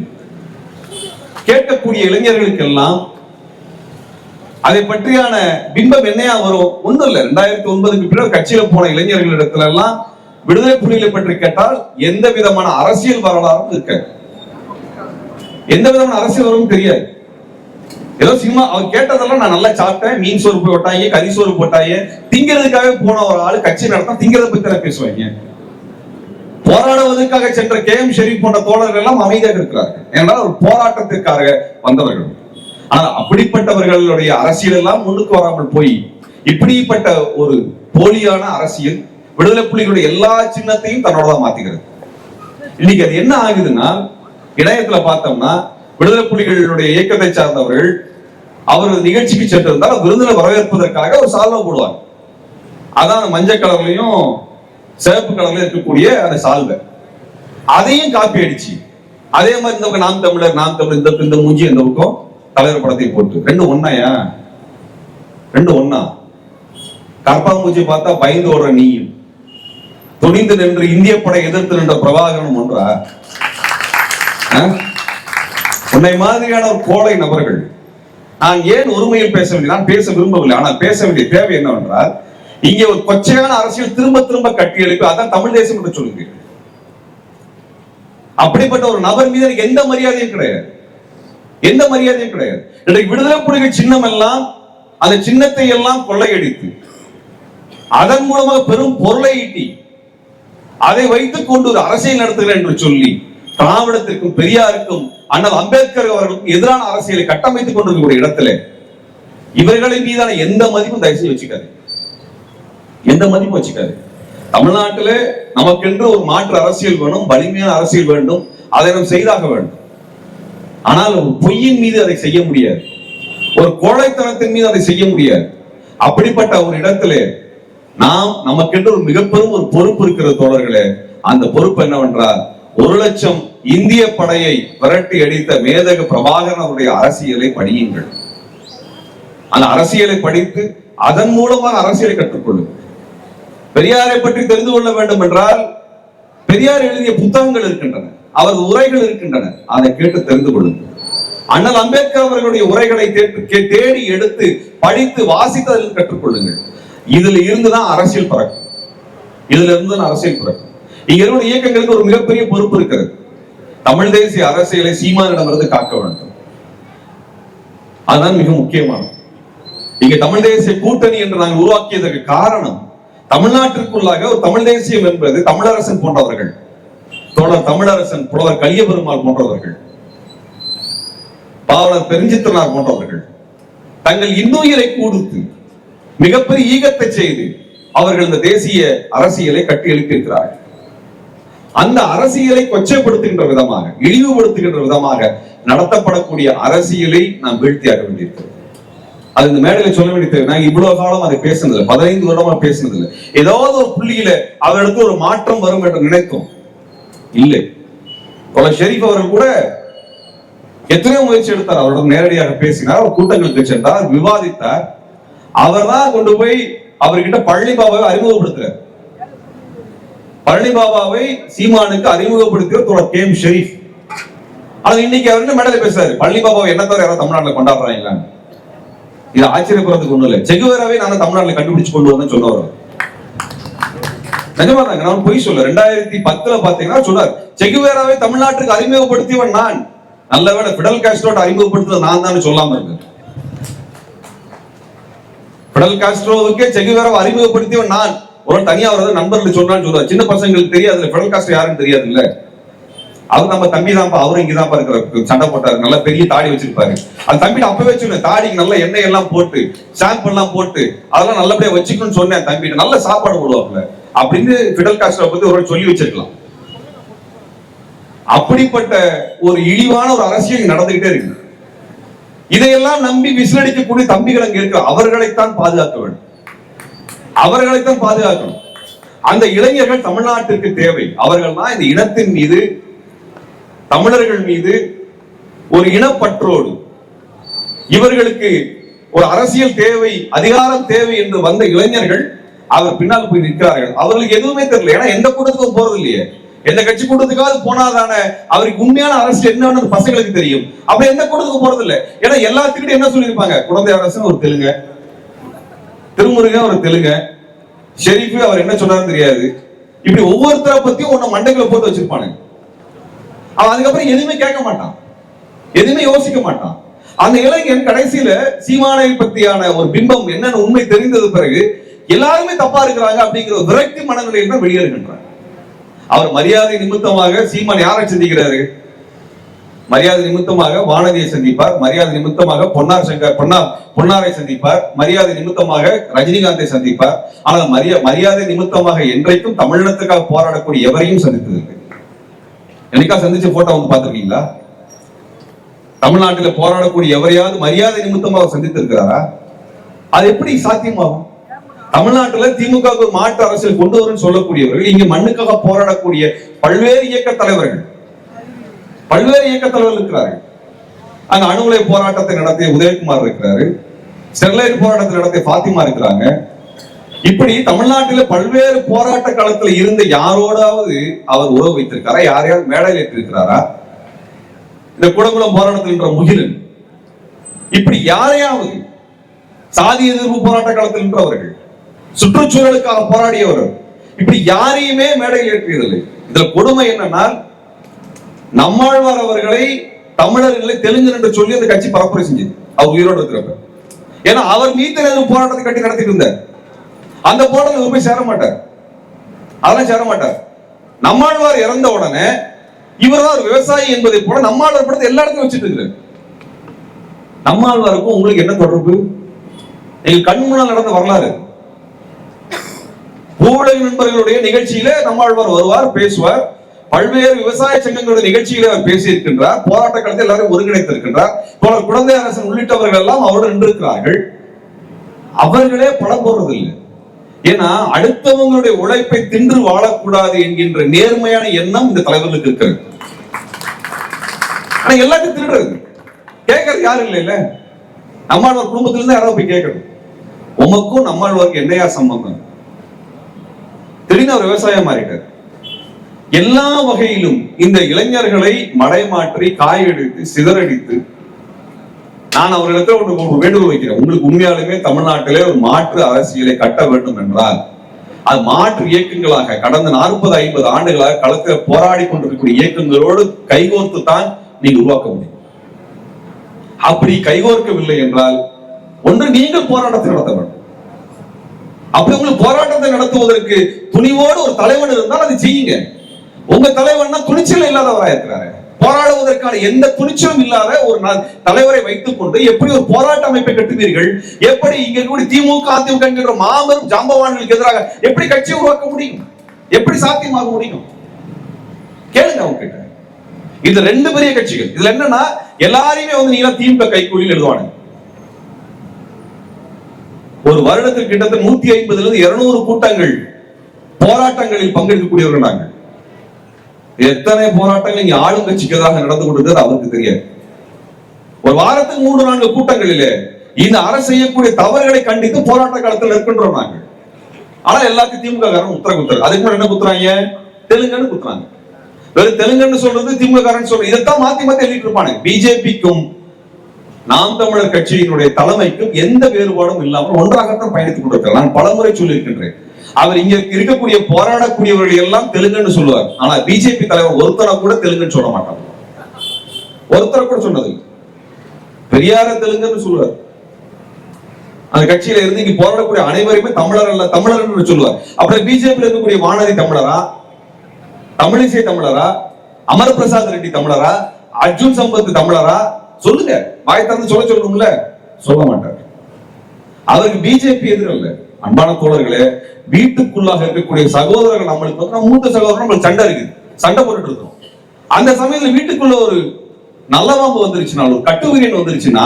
கேட்கக்கூடிய இளைஞர்களுக்கெல்லாம் அதை பற்றியான பிம்பம் என்னையா வரும்? ஒண்ணும் இல்ல. 2009க்கு பிறகு கட்சியில போன இளைஞர்களிடத்துல எல்லாம் விடுதலை புலிகளை பற்றி கேட்டால் எந்த விதமான அரசியல் வரலாறும் இருக்க, எந்த விதமான அரசியல் வரவும் தெரியாது. ஏதோ சினிமா அவன் கேட்டதெல்லாம் நான் நல்லா சாப்பிட்டேன், மீன் சோறு போட்டாங்க, கறி சோறு போட்டாங்க, திங்கிறதுக்காக போன ஒரு ஆளு கட்சி நடத்த திங்கிறத பத்தி தான் பேசுவாங்க. போராடுவதற்காக சென்ற KM ஷெரீப் போன்ற தோழர்கள் எல்லாம் அமைதியாக இருக்கிறார்கள், ஏனென்றால் ஒரு போராட்டத்திற்காக வந்தவர்கள். ஆனால் அப்படிப்பட்டவர்களுடைய அரசியல் எல்லாம் முன்னுக்கு வராமல் போய் இப்படிப்பட்ட ஒரு போலியான அரசியல் விடுதலை புலிகளுடைய எல்லா சின்னத்தையும் தன்னோட தான் மாத்திக்கிறது. இன்னைக்கு அது என்ன ஆகுதுன்னா, இணையத்துல பார்த்தோம்னா விடுதலை புலிகளுடைய இயக்கத்தை சார்ந்தவர்கள் அவரது நிகழ்ச்சிக்கு சென்றிருந்தால் விருந்தினர் வரவேற்பதற்காக ஒரு சால்வை போடுவாங்க. அதான் மஞ்சள் கலர்லயும் சிவப்பு கலர்ல இருக்கக்கூடிய அந்த சால்வை, அதையும் காப்பி அடிச்சு அதே மாதிரி இந்த நாம் தமிழர் இந்த மூஞ்சி இந்த பக்கம் தலைவர் படத்தை போட்டு ரெண்டு ஒன்னாயா? ரெண்டு ஒன்னா? கற்பாம்பூச்சி பார்த்தா பயந்து ஓடுற நீயும், துணிந்து நின்று இந்திய படை எதிர்த்து நின்ற பிரபாகரன் ஒன்றா? உன்னை மாதிரியான ஒரு கோழை நபர்கள். நான் ஏன் உரிமையில் பேச வேண்டிய, நான் பேச விரும்பவில்லை, ஆனால் பேச வேண்டிய தேவை என்னவென்றால், இங்கே ஒரு கொச்சையான அரசியல் திரும்ப திரும்ப கட்டி எழுப்பி அதான் தமிழ் தேசம் என்று சொல்லுங்க. அப்படிப்பட்ட ஒரு நபர் மீது எந்த மரியாதையும் கிடையாது, எந்த மரியாதையும் கிடையாது. இன்றைக்கு விடுதலை புலிகள் சின்னம் எல்லாம், அந்த சின்னத்தை எல்லாம் கொள்ளையடித்து அதன் மூலமாக பெரும் பொருளை ஈட்டி அதை வைத்துக் கொண்டு ஒரு அரசியல் நடத்துகிறேன் என்று சொல்லி திராவிடத்திற்கும் பெரியாருக்கும் அண்ணல் அம்பேத்கர் அவர்களுக்கும் எதிரான அரசியலை கட்டமைத்துக் கொண்டிருக்கிற இடத்துல இவர்களின் மீதான எந்த மதிப்பும் தயவுசெய்து வச்சுக்காது, எந்த மதிப்பும் வச்சுக்காது. தமிழ்நாட்டில நமக்கென்று ஒரு மாற்று அரசியல் வேணும், வலிமையான அரசியல் வேண்டும், அதை நாம் செய்தாக வேண்டும். ஆனால் ஒரு பொய்யின் மீது அதை செய்ய முடியாது, ஒரு கோழைத்தனத்தின் மீது அதை செய்ய முடியாது. அப்படிப்பட்ட ஒரு இடத்துல நாம் நமக்கென்று ஒரு மிகப்பெரும் ஒரு பொறுப்பு இருக்கிற தோழர்களே. அந்த பொறுப்பு என்னவென்றால் 1 லட்சம் இந்திய படையை விரட்டி அடித்த மேதக பிரபாகரன் அவருடைய அரசியலை படியுங்கள். அந்த அரசியலை படித்து அதன் மூலமாக அரசியலை கற்றுக்கொள்ளுங்கள். பெரியாரை பற்றி தெரிந்து கொள்ள வேண்டும் என்றால் பெரியார் எழுதிய புத்தகங்கள் இருக்கின்றன, அவரது உரைகள் இருக்கின்றன, அதை கேட்டு தெரிந்து கொள்ளுங்கள். அண்ணல் அம்பேத்கர் அவர்களுடைய உரைகளை தேடி எடுத்து படித்து வாசித்து அதில் கற்றுக்கொள்ளுங்கள். இதுல இருந்துதான் அரசியல் பிறக்கும், இதுல இருந்து அரசியல் பிறக்கும். இங்க இருக்கிற இயக்கங்களுக்கு ஒரு மிகப்பெரிய பொறுப்பு இருக்கிறது. தமிழ் தேசிய அரசியலை சீமானிடமிருந்து காக்க வேண்டும், அதுதான் மிக முக்கியமானது. இங்க தமிழ் தேசிய கூட்டணி என்று நாங்கள் உருவாக்கியதற்கு காரணம், தமிழ்நாட்டிற்குள்ளாக ஒரு தமிழ் தேசியம் என்பது தமிழரசன் போன்றவர்கள், தோழர் தமிழரசன், புலவர் கலியபெருமாள் போன்றவர்கள், பாவலர் பெருஞ்சித்திரனார் போன்றவர்கள் தங்கள் இன்னுயிரை கொடுத்து மிகப்பெரிய ஈகத்தை செய்து அவர்கள் இந்த தேசிய அரசியலை கட்டி எழுப்பியிருக்கிறார்கள். அந்த அரசியலை கொச்சைப்படுத்துகின்ற விதமாக, இழிவுபடுத்துகின்ற விதமாக நடத்தப்படக்கூடிய அரசியலை நாம் வீழ்த்தியாக வேண்டியிருக்கிறோம். அது இந்த மேடையில சொல்ல வேண்டியது. நாங்க இவ்வளவு காலம் அதை பேசினதில்லை, 15 வருடமா பேசினதில்லை. ஏதாவது ஒரு புள்ளியில அவர்களுக்கு ஒரு மாற்றம் வரும் என்று நினைத்தோம், இல்லை. ஷெரீப் அவர்கள் கூட எத்தனையோ முயற்சி எடுத்தார், அவருடன் நேரடியாக பேசினார், அவர் கூட்டங்களுக்கு சென்றார், விவாதித்தார். அவர் தான் கொண்டு போய் அவர்கிட்ட பழனி பாபாவை அறிமுகப்படுத்துறார். பழனி பாபாவை சீமானுக்கு அறிமுகப்படுத்துகிற தோழர் கே எம் ஷெரீப். அது இன்னைக்கு அவர் மேடையில பேசுறாரு, பழனி பாபாவை என்ன தவிர யாராவது தமிழ்நாட்டில் கொண்டாடுறாங்களா? இது ஆச்சரியப்படுறதுக்கு ஒண்ணு இல்லை. செகுவேராவை நான் தமிழ்நாட்டில் கண்டுபிடிச்சு கொண்டு வந்து சொன்னவர் நிஜமா தாங்க, நான் பொய் சொல்ல. 2010 பாத்தீங்கன்னா சொன்னார், செகுவேராவை தமிழ்நாட்டுக்கு அறிமுகப்படுத்தியவன் நான். நல்லவேளை பிடல் காஸ்ட்ரோட அறிமுகப்படுத்துறது நான் தான் சொல்லாம இருக்கேன். பிடல் காஸ்ட்ரோவுக்கே செகுவேராவை அறிமுகப்படுத்தியவன் நான். ஒரு தனியா அவர் நண்பர்கள் சொன்னான்னு சொல்றாரு. சின்ன பசங்களுக்கு தெரியாது பிடல் காஸ்ட்ரோ யாருன்னு தெரியாது இல்ல. அவர் நம்ம தம்பி தான்ப்பா, அவரும் இங்கதான்ப்பா இருக்கிற, சண்டை போட்டாரு, நல்ல பெரிய தாடி வச்சிருப்பாரு. அந்த தம்பிட்டு அப்பவே சொன்னேன், தாடிக்கு நல்ல எண்ணெய் எல்லாம் போட்டு ஷாம்பு எல்லாம் போட்டு அதெல்லாம் நல்லபடியா வச்சுக்கணும்னு சொன்னேன். தம்பிட்டு நல்ல சாப்பாடு போடுவாப்புல அப்படின்னு பிடல் காஸ்ட்ரோ பத்தி ஒரு சொல்லி வச்சிருக்கலாம். அப்படிப்பட்ட ஒரு இழிவான ஒரு அரசியல் நடந்துகிட்டே இருக்கு. இதையெல்லாம் நம்பி விசிலடிக்கக்கூடிய தம்பிகள் அங்க இருக்கிற, அவர்களைத்தான் பாதுகாக்க வேண்டும், அவர்களைத்தான் பாதுகாக்கணும். அந்த இளைஞர்கள் தமிழ்நாட்டிற்கு தேவை. அவர்கள் தான் இந்த இனத்தின் மீது, தமிழர்கள் மீது ஒரு இனப்பற்றோடு, இவர்களுக்கு ஒரு அரசியல் தேவை, அதிகாரம் தேவை என்று வந்த இளைஞர்கள் அவர் பின்னால் போய் நிற்கிறார்கள். அவர்களுக்கு எதுவுமே தெரியல, ஏன்னா எந்த கூட்டத்துக்கும் போறது இல்லையே. எந்த கட்சி கூட்டத்துக்காவது போனாதான அவருக்கு உண்மையான அரசியல் என்னன்னு பசங்களுக்கு தெரியும். அப்படி எந்த கூட்டத்துக்கும் போறது இல்லை. ஏன்னா எல்லாத்துக்கிட்டும் என்ன சொல்லியிருப்பாங்க, குழந்தை அரசன் ஒரு தெலுங்க, திருமுருகன் ஒரு தெலுங்க, ஷெரீப் அவர் என்ன சொன்னாருன்னு தெரியாது. இப்படி ஒவ்வொருத்தரை பத்தியும் ஒன்ன மண்டைகளை போட்டு வச்சிருப்பானுங்க. அவன் அதுக்கப்புறம் எதுவுமே கேட்க மாட்டான், எதுவுமே யோசிக்க மாட்டான். அந்த இளைஞன் கடைசியில சீமானை பத்தியான ஒரு பிம்பம் என்னன்னு உண்மை தெரிந்தது பிறகு எல்லாருமே தப்பா இருக்கிறாங்க அப்படிங்கிற விரக்தி மனநிலையில் தான் வெளியேறுகின்றார். அவர் மரியாதை நிமித்தமாக சீமான் யாரை சந்திக்கிறாரு? மரியாதை நிமித்தமாக வானதியை சந்திப்பார், மரியாதை நிமித்தமாக பொன்னாரை சந்திப்பார், மரியாதை நிமித்தமாக ரஜினிகாந்தை சந்திப்பார். ஆனால் மரியாதை நிமித்தமாக என்றைக்கும் தமிழினத்துக்காக போராடக்கூடிய எவரையும் சந்தித்தது என்னைக்கா சந்திச்ச போட்டோ வந்து பாத்திருக்கீங்களா? தமிழ்நாட்டில் போராடக்கூடிய எவரையாவது மரியாதை நிமித்தமாக சந்தித்திருக்கிறாரா? அது எப்படி சாத்தியமாகும்? தமிழ்நாட்டில் திமுக மாற்று அரசியல் கொண்டு வரும் சொல்லக்கூடியவர்கள், இங்க மண்ணுக்காக போராடக்கூடிய பல்வேறு இயக்க தலைவர்கள் இருக்கிறார்கள். அங்க அணுகுலை போராட்டத்தை நடத்திய உதயகுமார் இருக்கிறாரு, ஸ்டெர்லைட் போராட்டத்தை நடத்திய பாத்திமா இருக்கிறாங்க. இப்படி தமிழ்நாட்டில் பல்வேறு போராட்ட காலத்தில் இருந்த யாரோடாவது அவர் உறவு வைத்திருக்காரா? யாரையாவது மேடையில் ஏற்றிருக்கிறாரா? இந்த குடங்குளம் போராட்டத்தில் முகிலன், இப்படி யாரையாவது சாதி எதிர்ப்பு போராட்ட காலத்தில் நின்றவர்கள், சுற்றுச்சூழலுக்காக போராடியவர்கள், இப்படி யாரையுமே மேடையில் ஏற்றியதில்லை. இதுல கொடுமை என்னன்னா, நம்மாழ்வார் அவர்களை தமிழர்களை தெலுங்கர் என்று சொல்லி அந்த கட்சி பரப்புரை செஞ்சது அவர் உயிரோடு இருக்கிறப்ப. ஏன்னா அவர் நீத்த எதிர்ப்பு போராட்டத்தை கட்டி நடத்திட்டு இருந்தார். அந்த போராட்டத்தில் போய் சேர மாட்டார், அதெல்லாம் சேர மாட்டார். நம்மாழ்வார் இறந்த உடனே இவர்தான் ஒரு விவசாயி என்பதை போல நம்மாழ்வார் படத்தை எல்லா இடத்தையும் வச்சுட்டு இருக்கிறார். நம்மாழ்வாருக்கும் உங்களுக்கு என்ன தொடர்பு? எங்க கண் முன்னால் நடந்த வரலாறு. ஊடக நண்பர்களுடைய நிகழ்ச்சியில நம்மாழ்வார் வருவார், பேசுவார். பல்வேறு விவசாய சங்கங்களுடைய நிகழ்ச்சியில அவர் பேசியிருக்கின்றார். போராட்ட காலத்தில் எல்லாரும் ஒருங்கிணைத்திருக்கின்றார். குழந்தை அரசன் உள்ளிட்டவர்கள் எல்லாம் அவருடன் நின்றிருக்கிறார்கள். அவர்களே படம் போடுறதில்லை. ஏன்னா அடுத்தவங்களுடைய உழைப்பை தின்று வாழக்கூடாது என்கின்ற நேர்மையான எண்ணம் இந்த தலைவர்களுக்கு இருக்கிறது. ஆனா எல்லாத்தையும் திருடுறது, கேட்கறது யாரும் இல்லை. இல்ல நம்மாழ்வார் குடும்பத்திலிருந்து யாராவது போய் கேட்கணும், உமக்கும் நம்மாழ்வாருக்கு என்னையா சம்பந்தம்? திடீர்னு அவர் விவசாயம் மாறிட்டார். எல்லா வகையிலும் இந்த இளைஞர்களை மடைமாற்றி காயடித்து சிதறடித்து, நான் அவர்களிடத்தில் ஒரு வேண்டுகோள் வைக்கிறேன். உங்களுக்கு உண்மையாலுமே தமிழ்நாட்டிலே ஒரு மாற்று அரசியலை கட்ட வேண்டும் என்றால் அது மாற்று இயக்கங்களாக கடந்த 40-50 ஆண்டுகளாக களத்தில் போராடி கொண்டிருக்கிற இயக்கங்களோடு கைகோர்த்து தான் நீங்க உருவாக்க முடியும். அப்படி கைகோர்க்கவில்லை என்றால் ஒன்று நீங்கள் போராட்டத்தை நடத்த வேண்டும். அப்படி உங்களுக்கு போராட்டத்தை நடத்துவதற்கு துணிவோடு ஒரு தலைவன் இருந்தால் அதை செய்யுங்க. உங்க தலைவன்னா துணிச்சல் இல்லாதவராக இருக்கிறாரு. போராடுவதற்கான எந்த துணிச்சலும் இல்லாத ஒரு தலைவரை வைத்துக் கொண்டு எப்படி ஒரு போராட்ட அமைப்பை கட்டுவீர்கள்? எப்படி இங்க இருக்கக்கூடிய திமுக அதிமுக என்கிற மாபெரும் ஜாம்பவான்களுக்கு எதிராக எப்படி கட்சி உருவாக்க முடியும்? எப்படி சாத்தியமாக முடியும்? கேளுங்க அவங்க கிட்ட. இது ரெண்டு பெரிய கட்சிகள். இதுல என்னன்னா எல்லாரையுமே வந்து நீங்க திமுக கைக்கூலியில் எழுதுவாங்க. ஒரு வருடத்துக்கு கிட்டத்தட்ட 150 200 கூட்டங்கள் போராட்டங்களில் பங்கெடுக்கக்கூடியவர்கள் நாங்கள். எத்தனை போராட்டங்கள் இங்க ஆளும் கட்சிக்கு எதிராக நடந்து கொண்டிருக்கிறது அவருக்கு தெரியாது. ஒரு வாரத்துக்கு 3-4 கூட்டங்களிலே இந்த அரசு செய்யக்கூடிய தவறுகளை கண்டித்து போராட்ட காலத்தில் இருக்கின்றோம் நாங்கள். ஆனா எல்லாத்தையும் திமுக காரன் உத்தர குத்துறாங்க. அதுக்கு முன்னாடி என்ன குத்துறாங்க? தெலுங்குன்னு குத்துறாங்க. வெறும் தெலுங்குன்னு சொல்றது திமுக காரன் சொல்றது. இதைத்தான் மாத்தி மாத்தி எழுதிட்டு இருப்பாங்க. பிஜேபிக்கும் நாம் தமிழர் கட்சியினுடைய தலைமைக்கும் எந்த வேறுபாடும் இல்லாமல் ஒன்றாகத்தான் பயணித்துக் கொண்டிருக்கிறார். நான் பலமுறை சொல்லி இருக்கின்றேன். அவர் இங்க இருக்கக்கூடிய போராடக்கூடியவர்கள் எல்லாம் தெலுங்குன்னு சொல்லுவார். ஆனா பிஜேபி தலைவர் ஒருத்தரை கூட தெலுங்குன்னு சொல்ல மாட்டாங்க. ஒருத்தரை கூட சொன்னது பெரியார தெலுங்குன்னு சொல்லுவார். அந்த கட்சியில இருந்து இங்க போராடக்கூடிய அனைவருமே தமிழர் அல்ல தமிழர் என்று சொல்லுவார். அப்புறம் பிஜேபி இருக்கக்கூடிய வானதி தமிழரா, தமிழிசை தமிழரா, அமர் பிரசாத் ரெட்டி தமிழரா, அர்ஜுன் சம்பத் தமிழரா? சொல்லுங்க, வாய் திறந்து சொல்ல சொல்லணும்ல, சொல்ல மாட்டார். அவருக்கு பிஜேபி எதிரல்ல. அன்பான தோழர்களே, வீட்டுக்குள்ளாக இருக்கக்கூடிய சகோதரர்கள் நம்மளுக்கு வந்து மூத்த சகோதரர் நம்மளுக்கு சண்டை இருக்குது, சண்டை போட்டுட்டு இருக்கோம். அந்த சமயத்துல வீட்டுக்குள்ள ஒரு நல்ல பாம்பு வந்துருச்சுன்னா, ஒரு கட்டுவிரியன் வந்துருச்சுன்னா,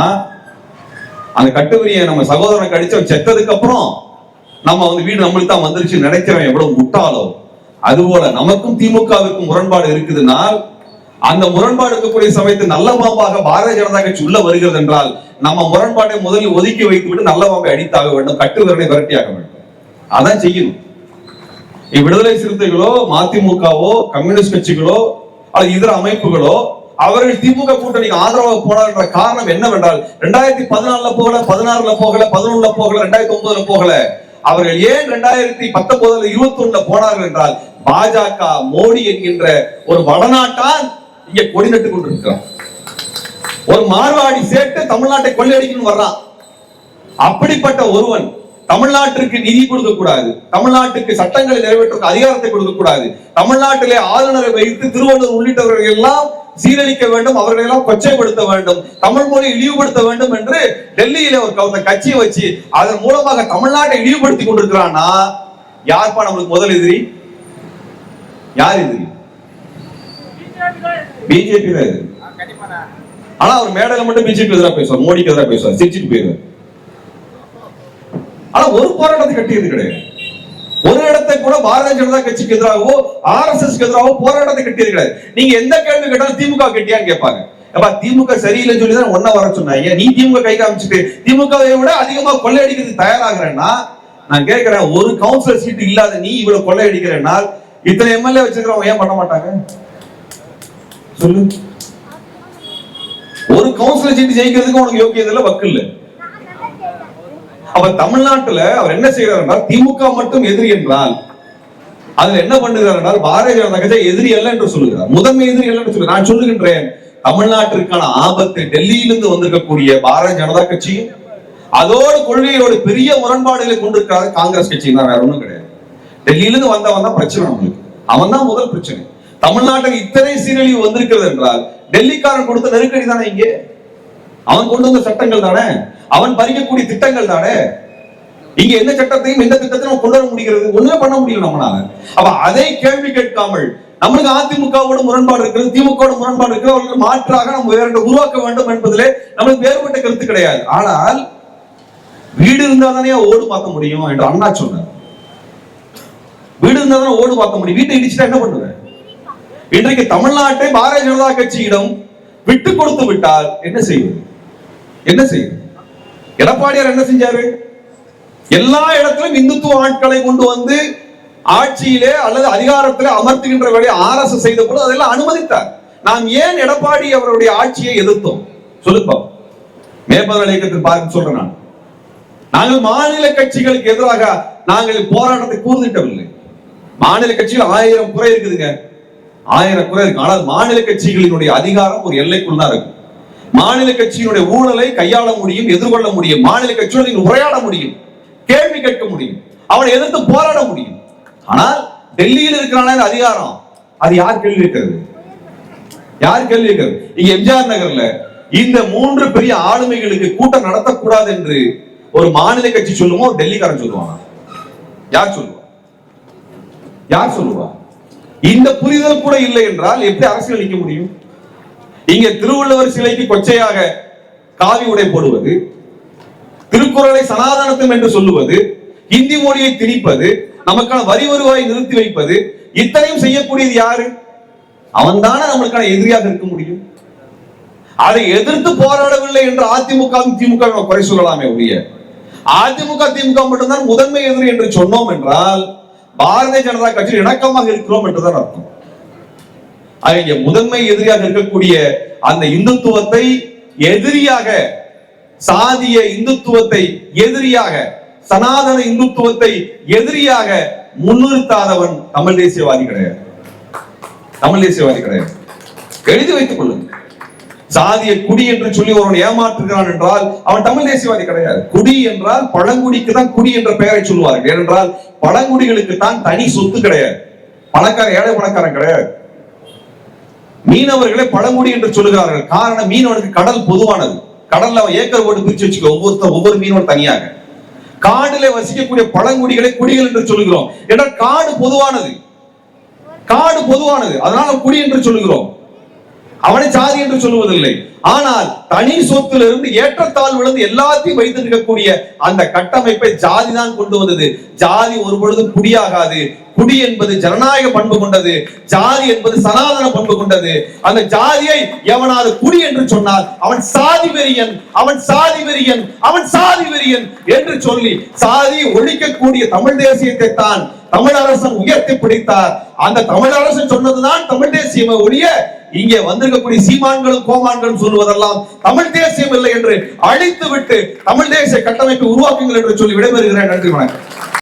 அந்த கட்டுவிரியை நம்ம சகோதரனை கடிச்சு செத்ததுக்கு அப்புறம் நம்ம வந்து வீடு நம்மளுக்கு தான் வந்துருச்சு நினைக்கிறோம். எவ்வளவு முட்டாளோ அதுபோல நமக்கும் திமுகவுக்கும் முரண்பாடு இருக்குதுன்னா, அந்த முரண்பாடு இருக்கக்கூடிய சமயத்தில் நல்ல பாம்பாக பாரதிய ஜனதா கட்சி உள்ள வருகிறது என்றால் நம்ம முரண்பாட்டை முதலில் ஒதுக்கி வைத்து விட்டு நல்ல பாம்பை அடித்தாக வேண்டும், கட்டுவிரலை விரட்டியாக வேண்டும். அதான் செய்யணும். விடுதலை சிறுத்தைகளோ மதிமுகவோ கம்யூனிஸ்ட் கட்சிகளோ அல்லது இதர அமைப்புகளோ அவர்கள் திமுக கூட்டணிக்கு ஆதரவாக போனார்ன்ற காரணம் என்னவென்றால் 2014 போகல, 16 போகல, 11 போகல, 2009 போகல. அவர்கள் ஏன் 2019 21 போனார்கள் என்றால் பாஜக மோடி என்கின்ற ஒரு வடநாட்டான் இங்க கொடி நட்டு கொண்டிருக்கிறார். ஒரு மார்வாடி சேட்டு தமிழ்நாட்டை கொள்ளையடிக்கணும் வர்றான். அப்படிப்பட்ட ஒருவன் தமிழ்நாட்டிற்கு நிதி கொடுக்க கூடாது, தமிழ்நாட்டுக்கு சட்டங்களை நிறைவேற்ற அதிகாரத்தை கொடுக்க கூடாது, தமிழ்நாட்டிலே ஆளுநரை வைத்து திருவள்ளுவர் உள்ளிட்டவர்கள் எல்லாம் சீரழிக்க வேண்டும், அவர்களை எல்லாம் கொச்சைப்படுத்த வேண்டும், தமிழ் மொழி இழிவுபடுத்த வேண்டும் என்று டெல்லியில ஒரு கட்சியை வச்சு அதன் மூலமாக தமிழ்நாட்டை இழிவுபடுத்தி கொண்டிருக்கிறான்னா யார்ப்பா நம்மளுக்கு முதல் எதிரி? யார் எதிரி? பிஜேபி தான் எதிரி. ஆனா அவர் மேடையில மட்டும் பிஜேபி எதிராக பேசுவார், மோடிக்கு எதிராக பேசுவார், சிரிச்சிட்டு போயிடுவார். ஆனா ஒரு போராட்டத்தை கட்டியது கிடையாது. ஒரு இடத்தை கூட பாரதிய ஜனதா கட்சிக்கு எதிராகவோ RSS எதிராகவோ போராட்டத்தை கட்டியது கிடையாது. நீங்க எந்த கேள்வி கேட்டாலும் திமுக கட்டியான்னு கேட்பாங்க. அப்ப திமுக சரியில்லைன்னு சொல்லி தான் ஒன்ன வர சொன்னாங்க. நீ திமுக கை காமிச்சுட்டு திமுகவை விட அதிகமா கொள்ளையடிக்கிறதுக்கு தயாராகிறேன்னா நான் கேட்கிறேன், ஒரு கவுன்சிலர் சீட்டு இல்லாத நீ இவ்வளவு கொள்ளையடிக்கிறேன்னா இத்தனை எம்எல்ஏ வச்சிருக்கிறவங்க ஏன் பண்ண மாட்டாங்க சொல்லு? ஒரு கவுன்சிலர் சீட்டு ஜெயிக்கிறதுக்கு உனக்கு யோக்கியது இல்ல, வக்கு இல்ல. அப்ப தமிழ்நாட்டுல அவர் என்ன செய்யறார் என்றால் திமுக மட்டும் எதிரி என்றால் அதுல என்ன பண்ணுகிறார் என்றால் பாரதிய ஜனதா கட்சி எதிரி அல்ல என்று சொல்லுகிறார், முதன்மை எதிரி அல்ல என்று சொல்லுகிறார். நான் சொல்லுகின்றேன், தமிழ்நாட்டிற்கான ஆபத்து டெல்லியிலிருந்து வந்திருக்கக்கூடிய பாரதிய ஜனதா கட்சியும் அதோடு கொள்கையோடு பெரிய முரண்பாடுகளை கொண்டிருக்கிறார் காங்கிரஸ் கட்சி தான், வேற ஒண்ணும் கிடையாது. டெல்லியிலிருந்து வந்தவன் தான் பிரச்சனை, நம்மளுக்கு அவன் தான் முதல் பிரச்சனை. தமிழ்நாட்டில் இத்தனை சீரழிவு வந்திருக்கிறது என்றால் டெல்லிக்காரன் கொடுத்த நெருக்கடி தானே, இங்கே அவன் கொண்டு வந்த சட்டங்கள் தானே, அவன் பறிக்கக்கூடிய திட்டங்கள் தானே. இங்க எந்த சட்டத்தையும் எந்த திட்டத்தையும் கொண்டு வர முடிகிறது? ஒண்ணுமே பண்ண முடியல நம்மளால. அப்ப அதை கேள்வி கேட்காமல் நம்மளுக்கு அதிமுகவோட முரண்பாடு இருக்கிறது, திமுக முரண்பாடு இருக்கிறது, அவர்களுக்கு மாற்றாக நம்ம வேற உருவாக்க வேண்டும் என்பதிலே நம்மளுக்கு வேறுபட்ட கருத்து கிடையாது. ஆனால் வீடு இருந்தா தானே ஓடு பார்க்க முடியும் என்று அண்ணா சொன்னார். வீடு இருந்தா தானே ஓடு பார்க்க முடியும். வீட்டை இடிச்சுட்டா என்ன பண்ணுவேன்? இன்றைக்கு தமிழ்நாட்டை பாரதிய ஜனதா கட்சியிடம் விட்டு கொடுத்து விட்டால் என்ன செய்வது? என்ன செய்வது? எடப்பாடியார் என்ன செஞ்சாரு? எல்லா இடத்திலும் இந்துத்துவ ஆட்களை கொண்டு வந்து ஆட்சியிலே அல்லது அதிகாரத்திலே அமர்த்துகின்ற வேலையை RSS செய்த போது அதெல்லாம் அனுமதித்தார். நாம் ஏன் எடப்பாடி அவருடைய ஆட்சியை எதிர்த்தோம் சொல்லுப்போம். மேற்பதவி இயக்கத்தில் பார்த்து சொல்றேன். நாங்கள் மாநில கட்சிகளுக்கு எதிராக நாங்கள் போராட்டத்தை கூர்ந்திட்டவில்லை. மாநில கட்சிகள் 1000 குறை இருக்குதுங்க, 1000 குறை இருக்கு. ஆனால் மாநில கட்சிகளினுடைய அதிகாரம் ஒரு எல்லைக்குள் தான் இருக்கு. மாநில கட்சியினுடைய ஊழலை கையாள முடியும், எதிர்கொள்ள முடியும். மாநில கட்சியோடு நீங்கள் உரையாட முடியும், கேள்வி கேட்க முடியும், அவனை எதிர்த்து போராட முடியும். ஆனால் டெல்லியில் இருக்கிறான அதிகாரம், அது யார் கேள்வி கேட்கிறது? யார் கேள்வி கேட்கிறது? இங்க எம்ஜிஆர் நகர்ல இந்த 3 பெரிய ஆளுமைகளுக்கு கூட்டம் நடத்தக்கூடாது என்று ஒரு மாநில கட்சி சொல்லுமோ, டெல்லிக்காரன் சொல்லுவாங்க. யார் சொல்லுவா? யார் சொல்லுவா? இந்த புரிதல் கூட இல்லை என்றால் எப்படி அரசியல் அளிக்க முடியும்? இங்க திருவள்ளுவர் சிலைக்கு கொச்சையாக காவி உடை போடுவது, திருக்குறளை சனாதனத்துவம் என்று சொல்லுவது, இந்தி மொழியை திணிப்பது, நமக்கான வரி வருவாயை நிறுத்தி வைப்பது, இத்தனையும் செய்யக்கூடியது யாரு? அவன் தானே நம்மளுக்கான எதிரியாக இருக்க முடியும். அதை எதிர்த்து போராடவில்லை என்று அதிமுக திமுக குறை சொல்லலாமே ஒழிய, அதிமுக திமுக மட்டும்தான் முதன்மை எதிரி என்று சொன்னோம் என்றால் பாரதிய ஜனதா கட்சியில் இணக்கமாக இருக்கிறோம் என்றுதான் அர்த்தம். இங்க முதன்மை எதிரியாக இருக்கக்கூடிய அந்த இந்துத்துவத்தை எதிரியாக, சாதிய இந்துத்துவத்தை எதிரியாக, சனாதன இந்துத்துவத்தை எதிரியாக முன்னிறுத்தாதவன் தமிழ் தேசியவாதி கிடையாது. தமிழ் தேசியவாதி கிடையாது. எழுதி வைத்துக் கொள்ளுங்க. சாதிய குடி என்று சொல்லி ஒருவன் ஏமாற்றுகிறான் என்றால் அவன் தமிழ் தேசியவாதி கிடையாது. குடி என்றால் பழங்குடிக்கு தான் குடி என்ற பெயரை சொல்லுவார்கள். ஏனென்றால் பழங்குடிகளுக்கு தான் தனி சொத்து கிடையாது. பணக்காரன் ஏழை பணக்காரன் கிடையாது. மீனவர்களை பழங்குடி என்று சொல்லுகிறார்கள். காரணம், மீனவனுக்கு கடல் பொதுவானது. கடல்ல ஏக்கர் போட்டு பிரிச்சு வச்சுக்கோ, ஒவ்வொரு மீனவன் தனியாக. காடுல வசிக்கக்கூடிய பழங்குடிகளை குடிகள் என்று சொல்லுகிறோம். என்றால் காடு பொதுவானது, காடு பொதுவானது, அதனால குடி என்று சொல்லுகிறோம். அவனை சாதி என்று சொல்லுவதில்லை. ஆனால் தனி சொத்திலிருந்து ஏற்றத்தாழ்விலிருந்து எல்லாத்தையும் வைத்திருக்கக்கூடிய அந்த கட்டமைப்பை ஜாதி தான் கொண்டு வந்தது. ஜாதி ஒரு பொழுதும் குடியாகாது. குடி என்பது ஜனநாயக பண்பு கொண்டது, ஜாதி என்பது சனாதன பண்பு கொண்டது. அந்த ஜாதியை எவனாவது குடி என்று சொன்னால் அவன் சாதி வெறியன், அவன் சாதி வெறியன், அவன் சாதி வெறியன் என்று சொல்லி சாதி ஒழிக்கக்கூடிய தமிழ் தேசியத்தை தான் தமிழரசன் உயர்த்தி பிடித்தார். அந்த தமிழரசன் சொன்னதுதான் தமிழ் தேசியமே ஒழிய இங்கே வந்திருக்கக்கூடிய சீமான்களும் கோமான்களும் சொல்லுவதெல்லாம் தமிழ் தேசியம் இல்லை என்று அழித்து விட்டு தமிழ் தேசிய கட்டமைப்பை உருவாக்குங்கள் என்று சொல்லி விடைபெறுகிறேன். நன்றி, வணக்கம்.